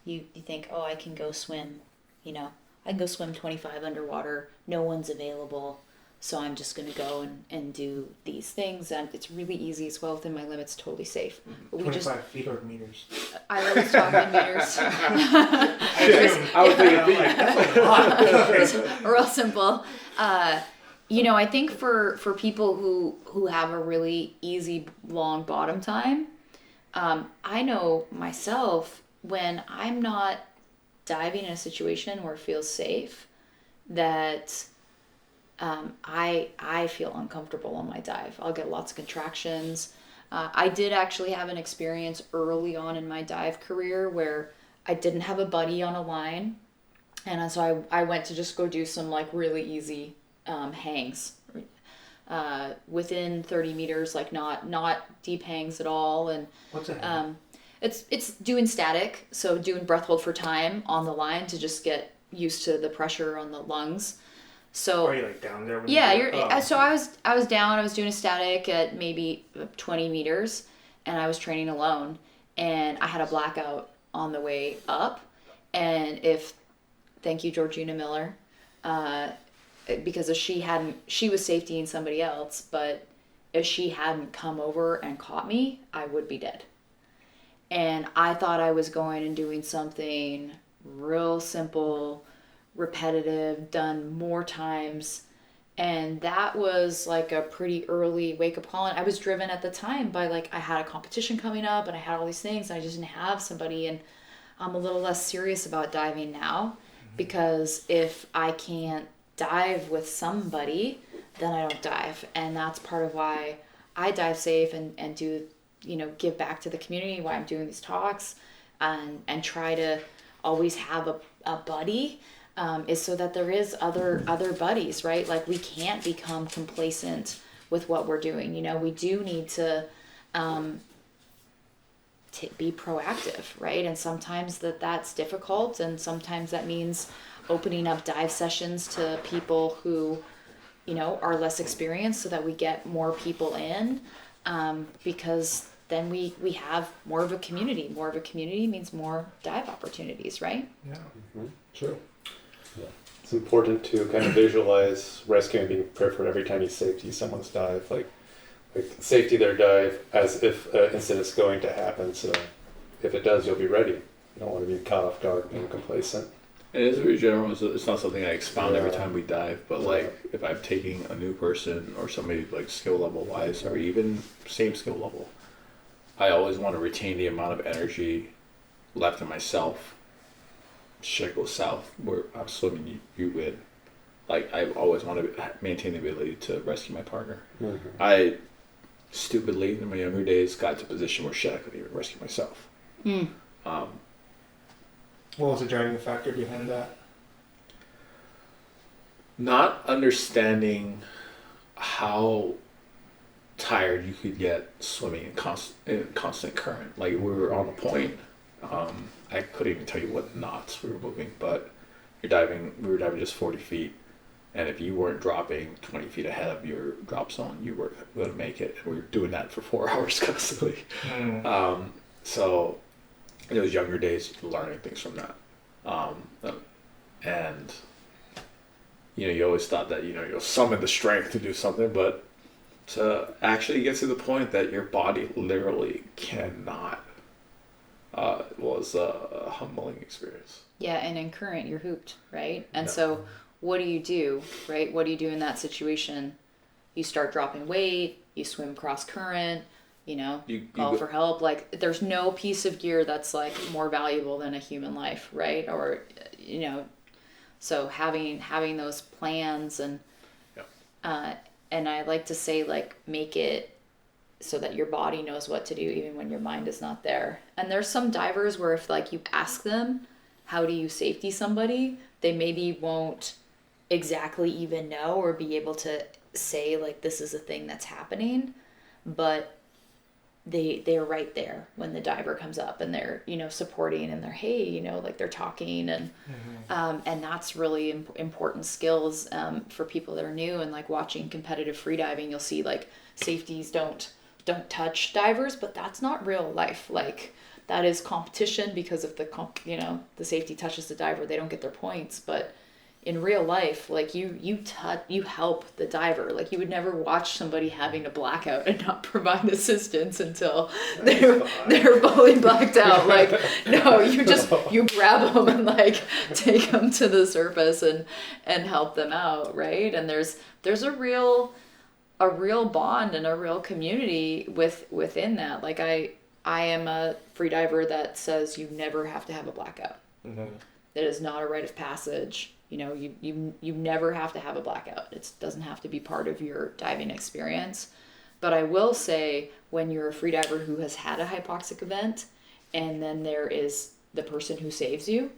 you think, oh, I can go swim, I can go swim 25 underwater, no one's available, so I'm just going to go and do these things, and it's really easy, it's well within my limits, totally safe. But 25 feet or meters? I always talk in meters. I was thinking feet. That's a lot. Real simple. I think for people who have a really easy long bottom time, I know myself, when I'm not diving in a situation where it feels safe, that I feel uncomfortable on my dive. I'll get lots of contractions. I did actually have an experience early on in my dive career where I didn't have a buddy on a line, and so I went to just go do some like really easy hangs within 30 meters, like not deep hangs at all. And What's a hang? it's doing static, so doing breath hold for time on the line to just get used to the pressure on the lungs. So Are you like down there? When yeah, you do it? so I was down. I was doing a static at maybe 20 meters, and I was training alone, and I had a blackout on the way up. And thank you, Georgina Miller, because if she was safetying somebody else, but if she hadn't come over and caught me, I would be dead. And I thought I was going and doing something real simple, repetitive, done more times. And that was like a pretty early wake up call. And I was driven at the time by, like, I had a competition coming up and I had all these things and I just didn't have somebody. And I'm a little less serious about diving now, because if I can't dive with somebody, then I don't dive. And that's part of why I dive safe and do, give back to the community, why I'm doing these talks, and try to always have a buddy, is so that there is other buddies, right? Like, we can't become complacent with what we're doing. We do need to be proactive, right? And sometimes that's difficult, and sometimes that means opening up dive sessions to people who are less experienced, so that we get more people in, because then we have more of a community. More of a community means more dive opportunities, right? Yeah. Mm-hmm. True. Yeah. It's important to kind of visualize rescuing, being prepared for every time you safety someone's dive, like safety their dive as if an incident's going to happen. So if it does, you'll be ready. You don't want to be caught off guard, being complacent. It is very general. It's not something I expound every time we dive, but like if I'm taking a new person or somebody like skill level wise, or even same skill level, I always want to retain the amount of energy left in myself. Should I go south where I'm swimming, you win. Like, I always want to maintain the ability to rescue my partner. Mm-hmm. I stupidly in my younger days got to a position where I couldn't even rescue myself. What was the driving factor behind that? Not understanding how tired you could get swimming in constant current. Like, we were on a point. I couldn't even tell you what knots we were moving, but we were diving just 40 feet. And if you weren't dropping 20 feet ahead of your drop zone, you were going to make it. And we were doing that for 4 hours constantly. So in those younger days, learning things from that. And, you always thought that, you'll summon the strength to do something, but to actually get to the point that your body literally cannot, was a humbling experience. Yeah, and in current, you're hooped, right? And so what do you do, right? What do you do in that situation? You start dropping weight, you swim cross current, you call for help. Like, there's no piece of gear that's like more valuable than a human life, right? Or, so having those plans and I like to say, like, make it so that your body knows what to do even when your mind is not there. And there's some divers where if, like, you ask them, how do you safety somebody, they maybe won't exactly even know or be able to say, like, this is a thing that's happening. But they're right there when the diver comes up, and they're, you know, supporting, and they're, hey, you know, like they're talking, and and that's really important skills for people that are new. And like watching competitive freediving, you'll see like safeties don't touch divers, but that's not real life. Like that is competition, because if the safety touches the diver, they don't get their points. But in real life, like you help the diver. Like you would never watch somebody having a blackout and not provide assistance until they're fully blacked out. Like, no, you grab them and like take them to the surface and help them out, right? And there's a real bond and a real community within that. Like I am a freediver that says you never have to have a blackout. That is not a rite of passage. You know, you never have to have a blackout. It doesn't have to be part of your diving experience. But I will say, when you're a freediver who has had a hypoxic event, and then there is the person who saves you,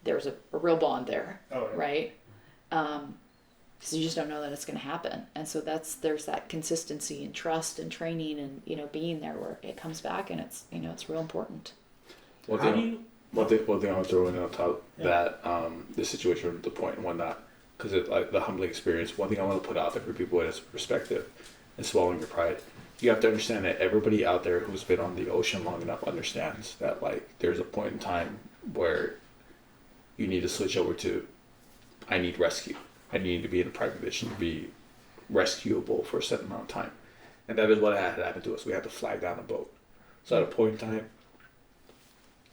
there's a real bond there, right? Because you just don't know that it's going to happen. And so there's that consistency and trust and training and, you know, being there where it comes back, and it's, you know, it's real important. One thing I'll throw in on top that the situation with the point and whatnot, because like the humbling experience. One thing I want to put out there for people is perspective and swallowing your pride. You have to understand that everybody out there who's been on the ocean long enough understands that like there's a point in time where you need to switch over to, I need rescue. I need to be in a prime position to be rescuable for a certain amount of time, and that is what had happened to us. We had to flag down a boat. So at a point in time,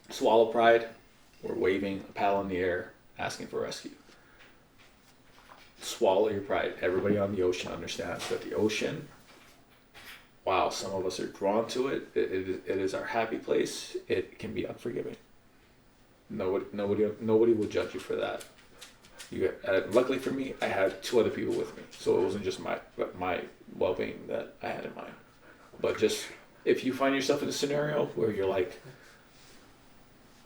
swallow pride, we're waving a paddle in the air, asking for rescue. Swallow your pride. Everybody on the ocean understands that the ocean, wow, some of us are drawn to it. It is our happy place. It can be unforgiving. Nobody will judge you for that. Luckily for me, I had 2 other people with me, so it wasn't just my well-being that I had in mind. But just if you find yourself in a scenario where you're like,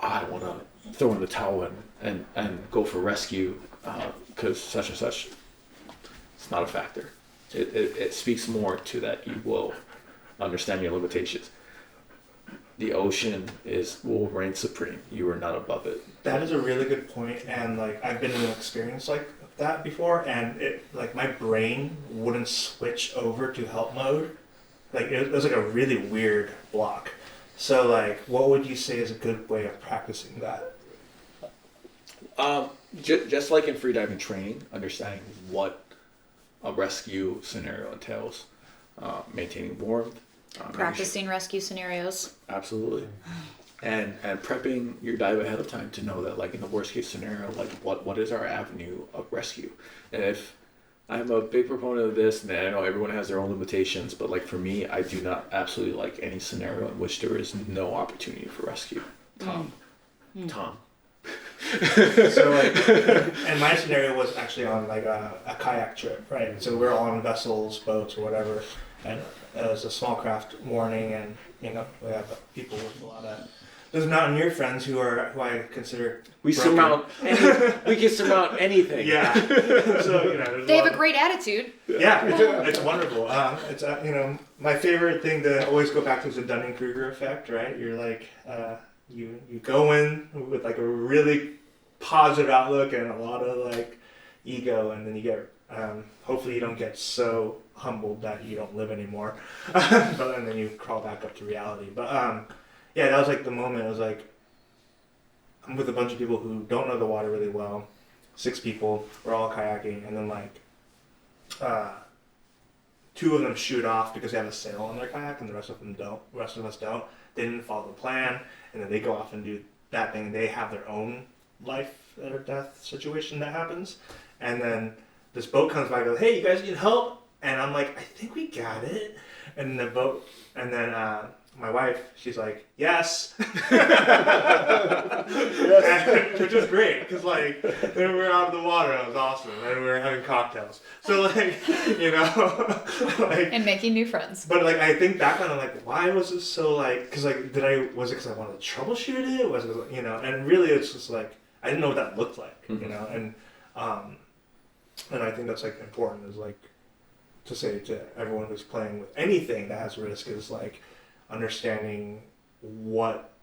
I don't want to throw in the towel and go for rescue because such and such, it's not a factor. It speaks more to that you will understand your limitations. The ocean will reign supreme. You are not above it. That is a really good point, and like I've been in an experience like that before, and it like my brain wouldn't switch over to help mode. Like it was like a really weird block. So like, what would you say is a good way of practicing that? Just like in freediving training, understanding what a rescue scenario entails, maintaining warmth. Practicing rescue scenarios. Absolutely. And prepping your dive ahead of time to know that, like, in the worst case scenario, like what is our avenue of rescue? And if I'm a big proponent of this, and I know everyone has their own limitations, but like for me, I do not absolutely like any scenario in which there is no opportunity for rescue. Tom. So like, and my scenario was actually on like a kayak trip, right? So we're all on vessels, boats, or whatever, and it was a small craft warning, and you know we have people with a lot of those mountaineer friends who I consider we can surmount anything. Yeah. So you know they have a great attitude. Yeah, it's wonderful. It's you know, my favorite thing to always go back to is the Dunning-Kruger effect, right? You're like you go in with like a really positive outlook and a lot of like ego, and then you get hopefully you don't get so humbled that you don't live anymore, and then you crawl back up to reality. But yeah, that was like the moment. It was like I'm with a bunch of people who don't know the water really well. 6 people, we're all kayaking, and then like 2 of them shoot off because they have a sail on their kayak, and the rest of them don't. The rest of us don't. They didn't follow the plan, and then they go off and do that thing. They have their own life or death situation that happens, and then this boat comes by and goes, "Hey, you guys need help?" And I'm like, "I think we got it." And the boat, and then my wife, she's like, "Yes," yes. Which is great because like when we were out of the water, it was awesome, and we were having cocktails. So like, you know, like And making new friends. But like I think back on it, like why was this so like? Because like was it because I wanted to troubleshoot it? Was it, you know? And really, it's just like I didn't know what that looked like, you know, and I think that's like important is like to say to everyone who's playing with anything that has risk is like understanding what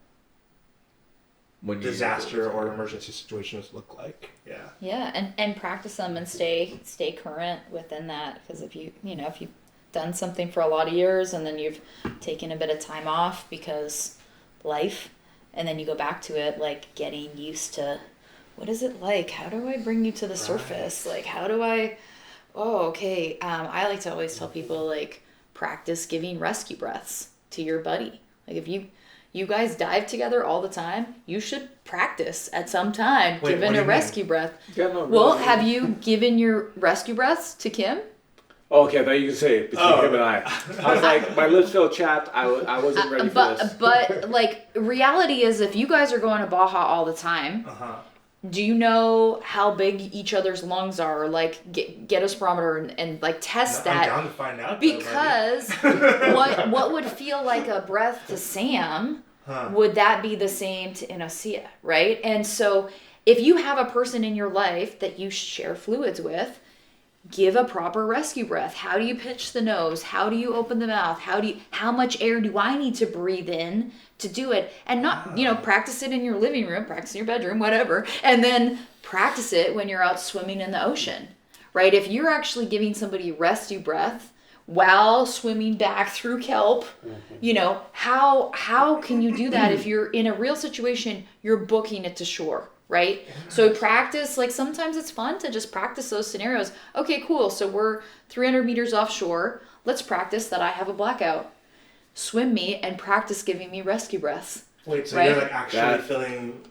When you disaster or emergency situations look like. Yeah. Yeah, and practice them and stay current within that, because if you've done something for a lot of years and then you've taken a bit of time off because life, and then you go back to it, like getting used to what is it like? How do I bring you to the surface? Like how do I I like to always tell people, like, practice giving rescue breaths to your buddy. Like if you guys dive together all the time, you should practice at some time giving a rescue breath. Yeah, no, Well, really. have you given your rescue breaths to Kim? Oh, okay, I thought you could say it between him and I. I was like, my lips felt chapped. I wasn't ready for this. But like, reality is, if you guys are going to Baja all the time, do you know how big each other's lungs are? Like, get a spirometer and like test that. I'm down to find out. Because what would feel like a breath to Sam, would that be the same to Inosia, right? And so if you have a person in your life that you share fluids with, give a proper rescue breath. How do you pitch the nose? How do you open the mouth? How much air do I need to breathe in to do it? And not, practice it in your living room, practice in your bedroom, whatever. And then practice it when you're out swimming in the ocean, right? If you're actually giving somebody rescue breath while swimming back through kelp, how can you do that if you're in a real situation, you're booking it to shore? Right? So practice, like sometimes it's fun to just practice those scenarios. Okay, cool. So we're 300 meters offshore. Let's practice that I have a blackout. Swim me and practice giving me rescue breaths. Wait, so right? you're like actually filling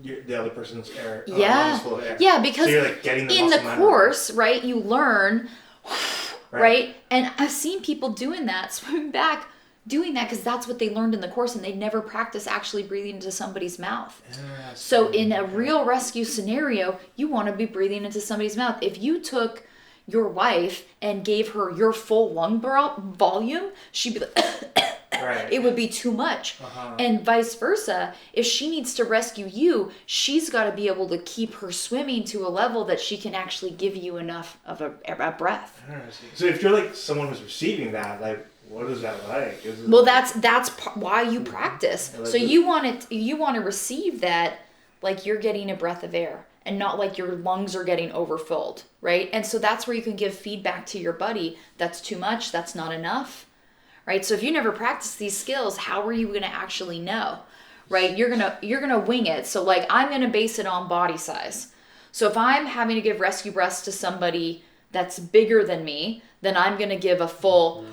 the other person's air. Yeah. Lungs full of air. Yeah, because so you're like getting the in the muscle memory. course, right, you learn, right? And I've seen people doing that, swimming back, doing that because that's what they learned in the course, and they never practice actually breathing into somebody's mouth. So in a real rescue scenario, you want to be breathing into somebody's mouth. If you took your wife and gave her your full lung volume, she'd be like, it would be too much. And vice versa, if she needs to rescue you, she's got to be able to keep her swimming to a level that she can actually give you enough of a breath. So if you're like someone who's receiving that, like, what is that like? Well, that's why you practice. So you want to receive that like you're getting a breath of air and not like your lungs are getting overfilled, right? And so that's where you can give feedback to your buddy. That's too much. That's not enough, right? So if you never practice these skills, how are you going to actually know, right? You're gonna wing it. So like I'm gonna base it on body size. So if I'm having to give rescue breaths to somebody that's bigger than me, then I'm gonna give a full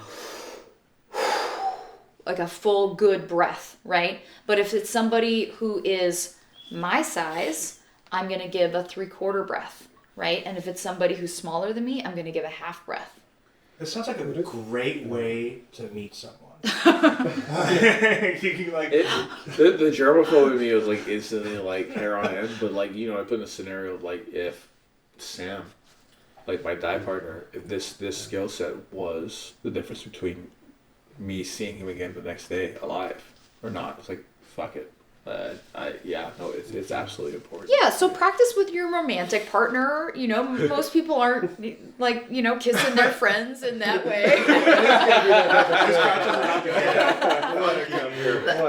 good breath, right? But if it's somebody who is my size, I'm going to give a 3/4 breath, right? And if it's somebody who's smaller than me, I'm going to give a half breath. This sounds like a great way to meet someone. The germaphobe in me was like instantly like hair on end, but like, I put in a scenario of like if Sam, like my dive partner, if this skill set was the difference between me seeing him again the next day alive or not. It's like, fuck it. It's absolutely important. Yeah, so practice with your romantic partner. Most people aren't like, kissing their friends in that way.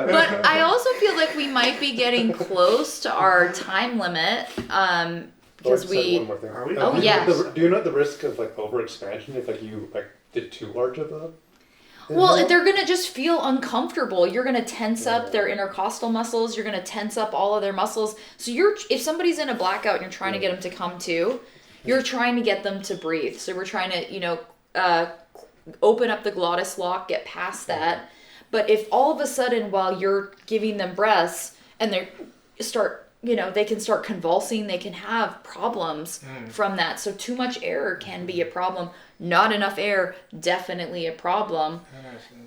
But I also feel like we might be getting close to our time limit. Because one more thing. Are we? Oh, yeah. Do you know the risk of like overexpansion if like you like did too large of a? Well, they're going to just feel uncomfortable. You're going to tense up their intercostal muscles. You're going to tense up all of their muscles. So if somebody's in a blackout and you're trying to get them to come to, you're trying to get them to breathe. So we're trying to, open up the glottis lock, get past that. But if all of a sudden while you're giving them breaths and they can start convulsing, they can have problems from that. So too much air can be a problem. Not enough air, definitely a problem.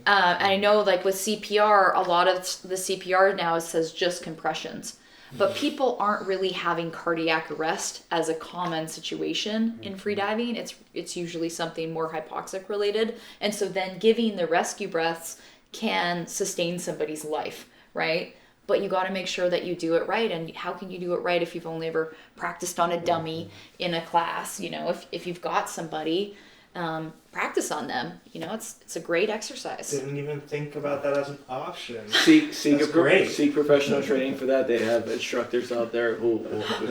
And I know like with CPR, a lot of the CPR now says just compressions. But people aren't really having cardiac arrest as a common situation in freediving. It's usually something more hypoxic related. And so then giving the rescue breaths can sustain somebody's life, right? But you got to make sure that you do it right. And how can you do it right if you've only ever practiced on a dummy in a class? If you've got somebody practice on them. You know, it's a great exercise. Didn't even think about that as an option. Seek great. professional training for that. They have instructors out there who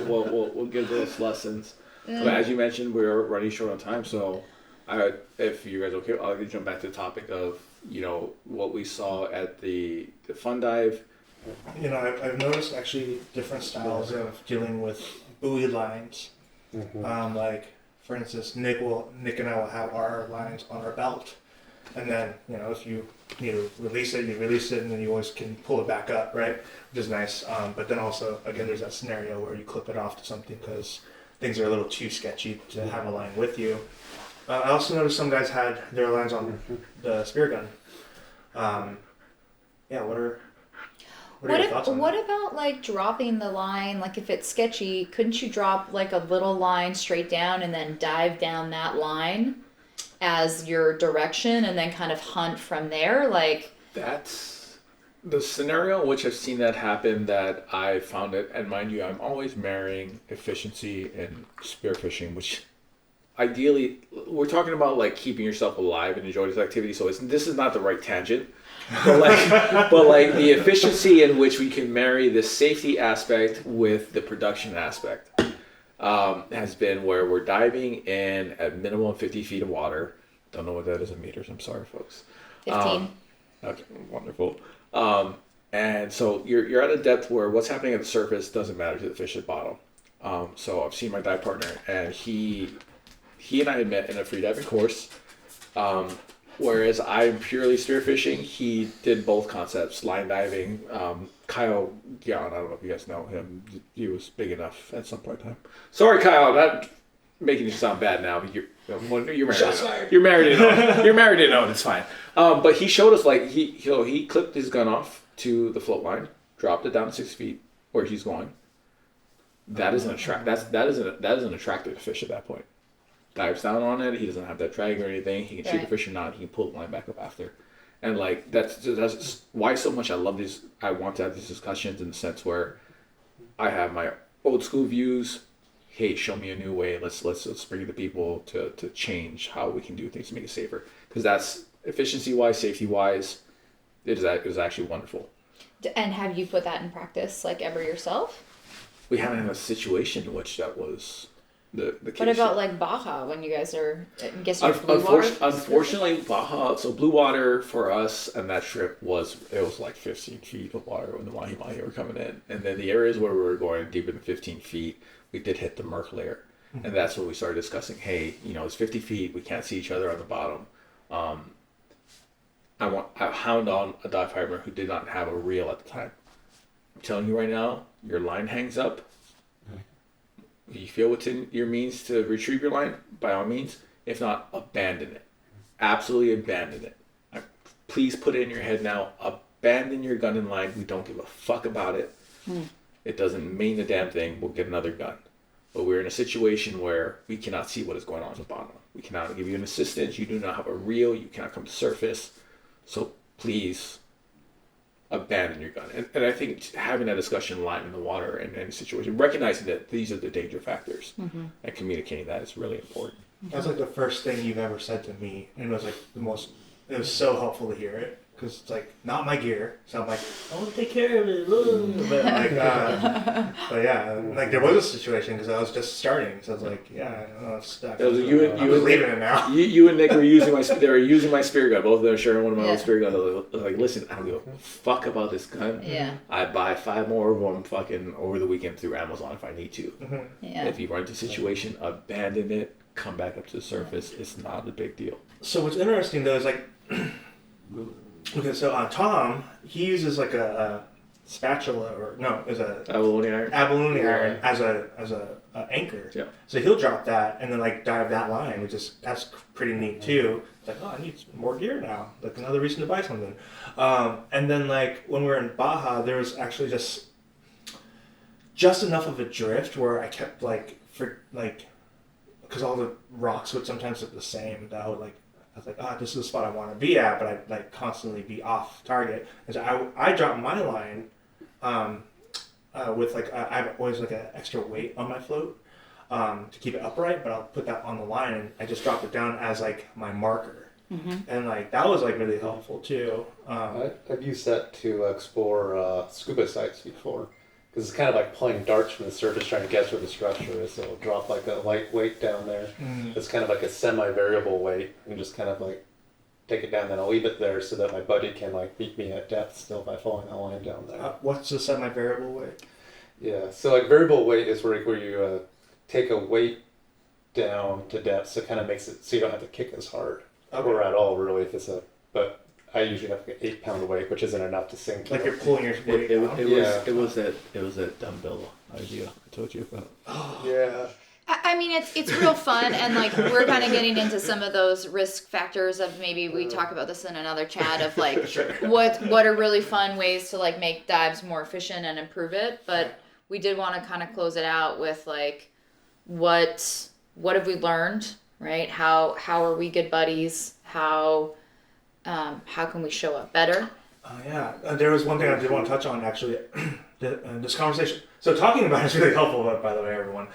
will give those lessons. But as you mentioned, we're running short on time, so if you guys are okay, I'll jump back to the topic of what we saw at the fun dive. You know, I've noticed actually different styles of dealing with buoy lines. Like, for instance, Nick and I will have our lines on our belt, and then if you need to release it, and then you always can pull it back up, right? Which is nice. But then also, again, there's that scenario where you clip it off to something because things are a little too sketchy to have a line with you. I also noticed some guys had their lines on the spear gun. What are your thoughts on what that? about like dropping the line? Like if it's sketchy, couldn't you drop like a little line straight down and then dive down that line as your direction and then kind of hunt from there? Like That's the scenario in which I've seen that happen, that I found it, and mind you, I'm always marrying efficiency and spearfishing, which ideally we're talking about like keeping yourself alive and enjoying this activity. So this is not the right tangent, but like the efficiency in which we can marry the safety aspect with the production aspect has been where we're diving in at minimum 50 feet of water. Don't know what that is in meters. I'm sorry, folks. 15. Okay, wonderful. And so you're at a depth where what's happening at the surface doesn't matter to the fish at the bottom. So I've seen my dive partner, and he and I had met in a freediving course. Whereas I'm purely spearfishing, he did both concepts, line diving. Kyle, I don't know if you guys know him. He was big enough at some point in time. Sorry, Kyle, not making you sound bad now. You're married. You're married to know. You're married to know. It's fine. But he showed us like he clipped his gun off to the float line, dropped it down to 6 feet where he's going. That is an attractive fish at that point. Dives down on it. He doesn't have that drag or anything. He can shoot the fish or not. He can pull the line back up after. And like that's why so much I love these. I want to have these discussions in the sense where I have my old school views. Hey, show me a new way. Let's bring the people to change how we can do things to make it safer. Because that's efficiency wise, safety wise, it was actually wonderful. And have you put that in practice like ever yourself? We haven't had a situation in which that was the case. What about like Baja when you guys are, I guess you're blue water? Unfortunately, Baja, so blue water for us and that trip was like 15 feet of water when the mahi-mahi were coming in. And then the areas where we were going deeper than 15 feet, we did hit the murk layer. And that's when we started discussing, hey, it's 50 feet, we can't see each other on the bottom. I hound on a dive partner who did not have a reel at the time. I'm telling you right now, your line hangs up. If you feel within your means to retrieve your line, by all means. If not, abandon it. Absolutely abandon it. Please put it in your head now. Abandon your gun and line. We don't give a fuck about it. It doesn't mean a damn thing. We'll get another gun. But we're in a situation where we cannot see what is going on at the bottom. We cannot give you an assistance. You do not have a reel. You cannot come to surface. So please abandon your gun. And I think having that discussion live in the water in any situation, recognizing that these are the danger factors and communicating that is really important. That's like the first thing you've ever said to me, and it was like it was so helpful to hear it, because it's like not my gear, so I'm like, I want to take care of it, but like, but yeah, like there was a situation because I was just starting, so I was like, yeah, I'm stuck. I'm leaving it now. You and Nick were using my spear gun. Both of them are sharing one of my old spear guns. I was like, listen, I don't give a fuck about this gun. Yeah. I buy 5 more of them fucking over the weekend through Amazon if I need to. Yeah. If you run into a situation, abandon it. Come back up to the surface. It's not a big deal. So what's interesting though is like, okay, so Tom, he uses like a spatula is a abalone iron as a anchor. Yeah. So he'll drop that and then like dive that line, which is that's pretty neat too. It's like, I need more gear now. Like another reason to buy something. And then like when we were in Baja, there was actually just enough of a drift where I kept because all the rocks would sometimes look the same. That I was like, this is the spot I want to be at, but I'd like constantly be off target. And so I dropped my line with like I have always like an extra weight on my float, to keep it upright, but I'll put that on the line and I just drop it down as like my marker. And like that was like really helpful too. I've used that to explore scuba sites before, because it's kind of like playing darts from the surface, trying to guess where the structure is. So it'll drop like a light weight down there. It's kind of like a semi-variable weight, and just kind of like take it down, then I'll leave it there so that my buddy can like meet me at depth still by following that line down there. What's the semi-variable weight? Yeah, so like variable weight is where you take a weight down to depth, so it kind of makes it so you don't have to kick as hard. Or at all, really, if it's but I usually have like an 8-pound weight, which isn't enough to sink. Like you're pulling your weight down? It was that dumbbell idea I told you about. Yeah. I mean, it's real fun, and like we're kind of getting into some of those risk factors of maybe we talk about this in another chat of like what are really fun ways to like make dives more efficient and improve it. But we did want to kind of close it out with like what have we learned, right? How are we good buddies? How can we show up better? There was one thing I did want to touch on actually. This conversation. So talking about it is really helpful, by the way, everyone.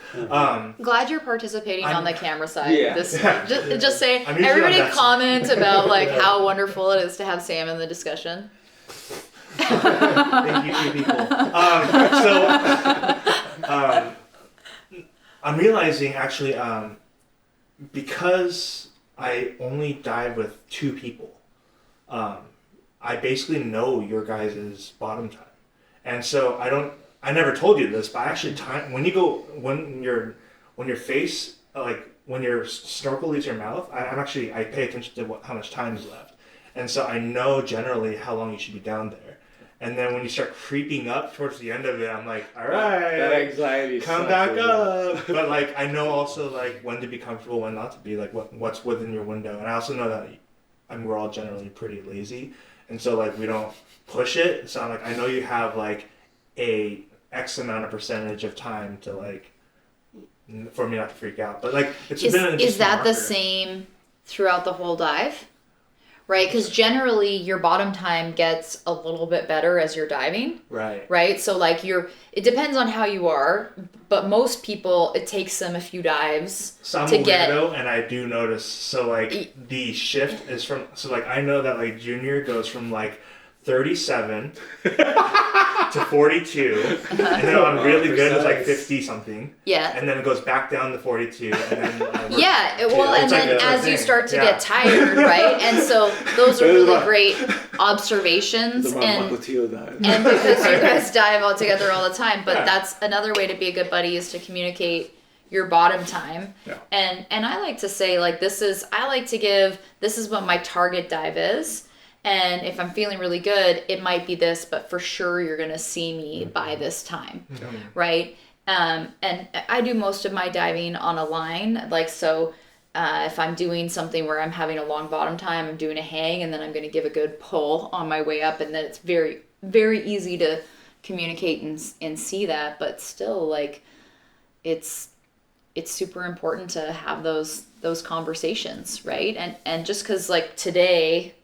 Glad you're participating on the camera side. Yeah. Just say, I'm usually everybody on that comment about like how wonderful it is to have Sam in the discussion. Thank you, two people. I'm realizing actually, because I only dive with 2 people, I basically know your guys' bottom time. And so I never told you this, but actually when your face, like when your snorkel leaves your mouth, I pay attention to how much time is left. And so I know generally how long you should be down there. And then when you start creeping up towards the end of it, I'm like, all right, That anxiety. come back up. But like, I know also like when to be comfortable, when not to be, like what's within your window. And I also know that we're all generally pretty lazy. And so like we don't push it. So I'm like, I know you have like a X amount of percentage of time to like, for me not to freak out. But like, it's been an is that marker. the same throughout the whole dive? Right, because generally your bottom time gets a little bit better as you're diving. Right. So like it depends on how you are, but most people it takes them a few dives so I'm to a get. weirdo, and I do notice. So like the shift is from. So like I know that like junior goes from like 37 to 42, and then on really good it's like 50 something. Yeah. And then it goes back down to 42, and then well, and then as you start to get tired, right? And so those are really great observations, and because you guys dive all together all the time. But that's another way to be a good buddy is to communicate your bottom time. Yeah. And I like to say like this is what my target dive is. And if I'm feeling really good, it might be this, but for sure you're going to see me by this time, right? And I do most of my diving on a line. Like, so if I'm doing something where I'm having a long bottom time, I'm doing a hang, and then I'm going to give a good pull on my way up. And then it's very, very easy to communicate and see that. But still, like, it's super important to have those conversations, right? And just because, like, today...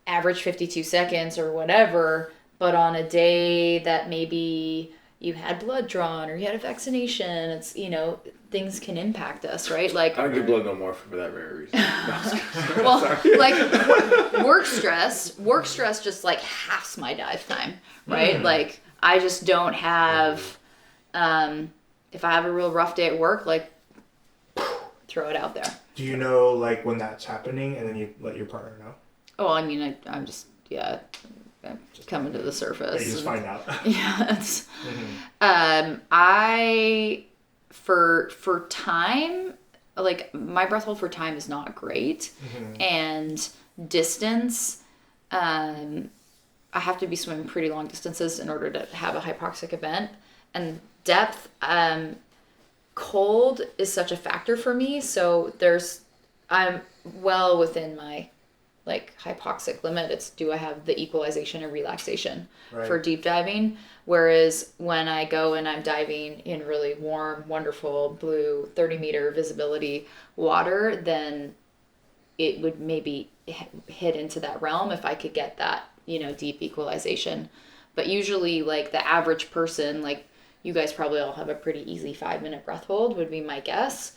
average 52 seconds or whatever, but on a day that maybe you had blood drawn or you had a vaccination, it's, things can impact us, right? Like, I don't give blood no more for that very reason. well, like work stress just like halves my dive time, right? Like I just don't have, if I have a real rough day at work, like throw it out there. Do you know like when that's happening, and then you let your partner know? Oh, I mean, I'm just coming to the surface. You just find out. Yeah, it's, for time, like my breath hold for time is not great, and distance, I have to be swimming pretty long distances in order to have a hypoxic event, and depth, cold is such a factor for me. So I'm well within my like hypoxic limit. It's do I have the equalization and relaxation for deep diving, whereas when I go and I'm diving in really warm, wonderful blue 30-meter visibility water, then it would maybe hit into that realm if I could get that deep equalization. But usually like the average person, like you guys probably all have a pretty easy 5-minute breath hold, would be my guess.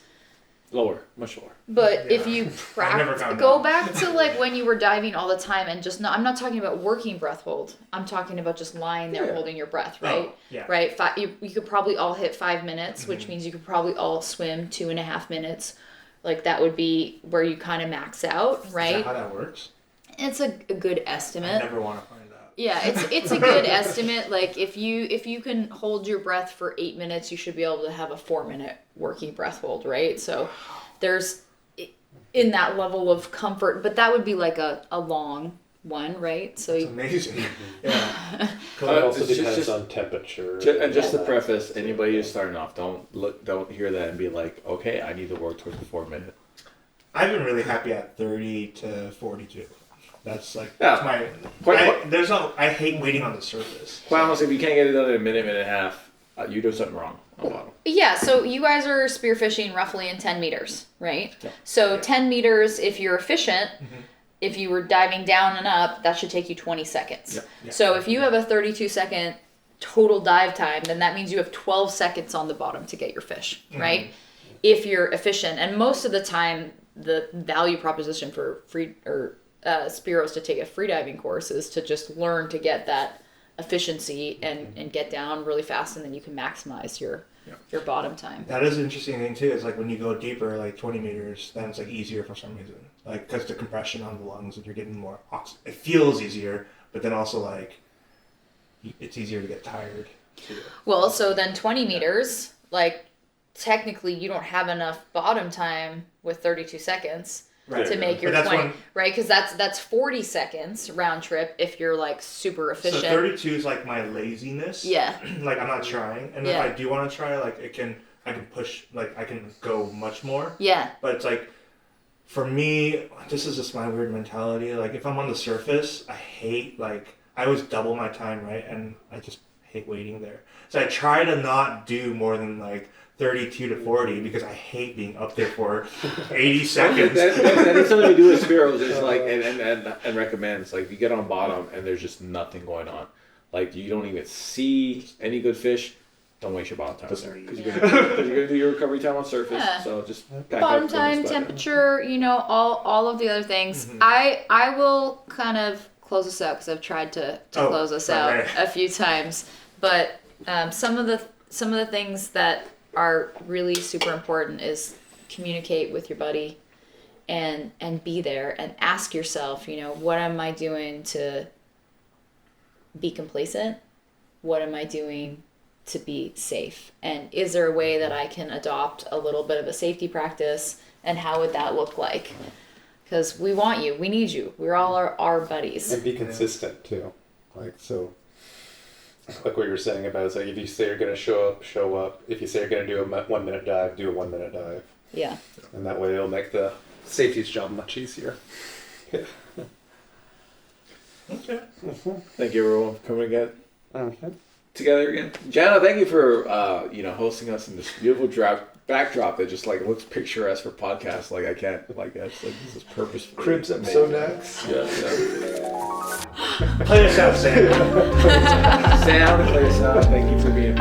Lower, much lower. But if you never practice, found go out. back to like when you were diving all the time and just not, I'm not talking about working breath hold. I'm talking about just lying there holding your breath, right? Oh, yeah. Right? You could probably all hit 5 minutes, which means you could probably all swim 2.5 minutes. Like that would be where you kind of max out, Is right? that how that works? It's a good I estimate. never want to find out. Yeah, it's a good estimate. Like if you can hold your breath for 8 minutes, you should be able to have a 4-minute working breath hold, right? So there's in that level of comfort, but that would be like a long one, right? So It's amazing. Yeah. It also It's depends just- on temperature. And just to all that. preface, anybody who's starting off, don't hear that and be like, okay, I need to work towards the 4-minute. I've been really happy at 30 to 42. That's like Yeah. that's my. I hate waiting on the surface. Quite honestly, if you can't get it done in a minute and a half, you do something wrong on bottom. yeah, so you guys are spearfishing roughly in 10 meters, right? Yeah. So 10 meters, if you're efficient, if you were diving down and up, that should take you 20 seconds. Yeah. Yeah. So if you have a 32-second total dive time, then that means you have 12 seconds on the bottom to get your fish, right? If you're efficient. And most of the time, the value proposition for Spiros to take a freediving course is to just learn to get that efficiency and get down really fast, and then you can maximize your bottom time. That is an interesting thing too. Is like when you go deeper, like 20 meters, then it's like easier for some reason. Like because the compression on the lungs, and you're getting more it feels easier, but then also like it's easier to get tired. Too. Well, so then 20 meters, like technically you don't have enough bottom time with 32 seconds Right. to make your But that's 20, when- right? Because that's 40 seconds round trip if you're like super So efficient. 32 is like my laziness. Yeah. Like I'm not trying, and Yeah. if I do want to try, like I can push, like I can go much more. Yeah. But it's like, for me, this is just my weird mentality. Like if I'm on the surface, I hate I always double my time, right? And I just hate waiting there. So I try to not do more than like 32 to 40 because I hate being up there for 80 seconds. that is something we do with Spiros. It's like and recommends like you get on bottom and there's just nothing going on. Like you don't even see any good fish. Don't waste your bottom time there because you're gonna do your recovery time on surface. Yeah. So just pack Bottom up, time, just temperature, all of the other things. I will kind of close us out because I've tried to close us out okay. a few times. But some of the things that are really super important is communicate with your buddy and be there and ask yourself, what am I doing to be complacent? What am I doing to be safe? And is there a way that I can adopt a little bit of a safety practice, and how would that look like? Because we want you, we need you, we're all our buddies. And be consistent too. Like what you were saying about it's like if you say you're gonna show up. If you say you're gonna do a 1-minute dive, do a 1-minute dive. Yeah. And that way it'll make the safety's job much easier. Okay. Thank you everyone for coming again. Okay. Together again. Jana, thank you for hosting us in this beautiful backdrop that just like looks picturesque for podcasts. Like I can't like that's like this is purposeful. Cribs episode next. Yeah. Play us out, Sam. Sam, play us out. Thank you for being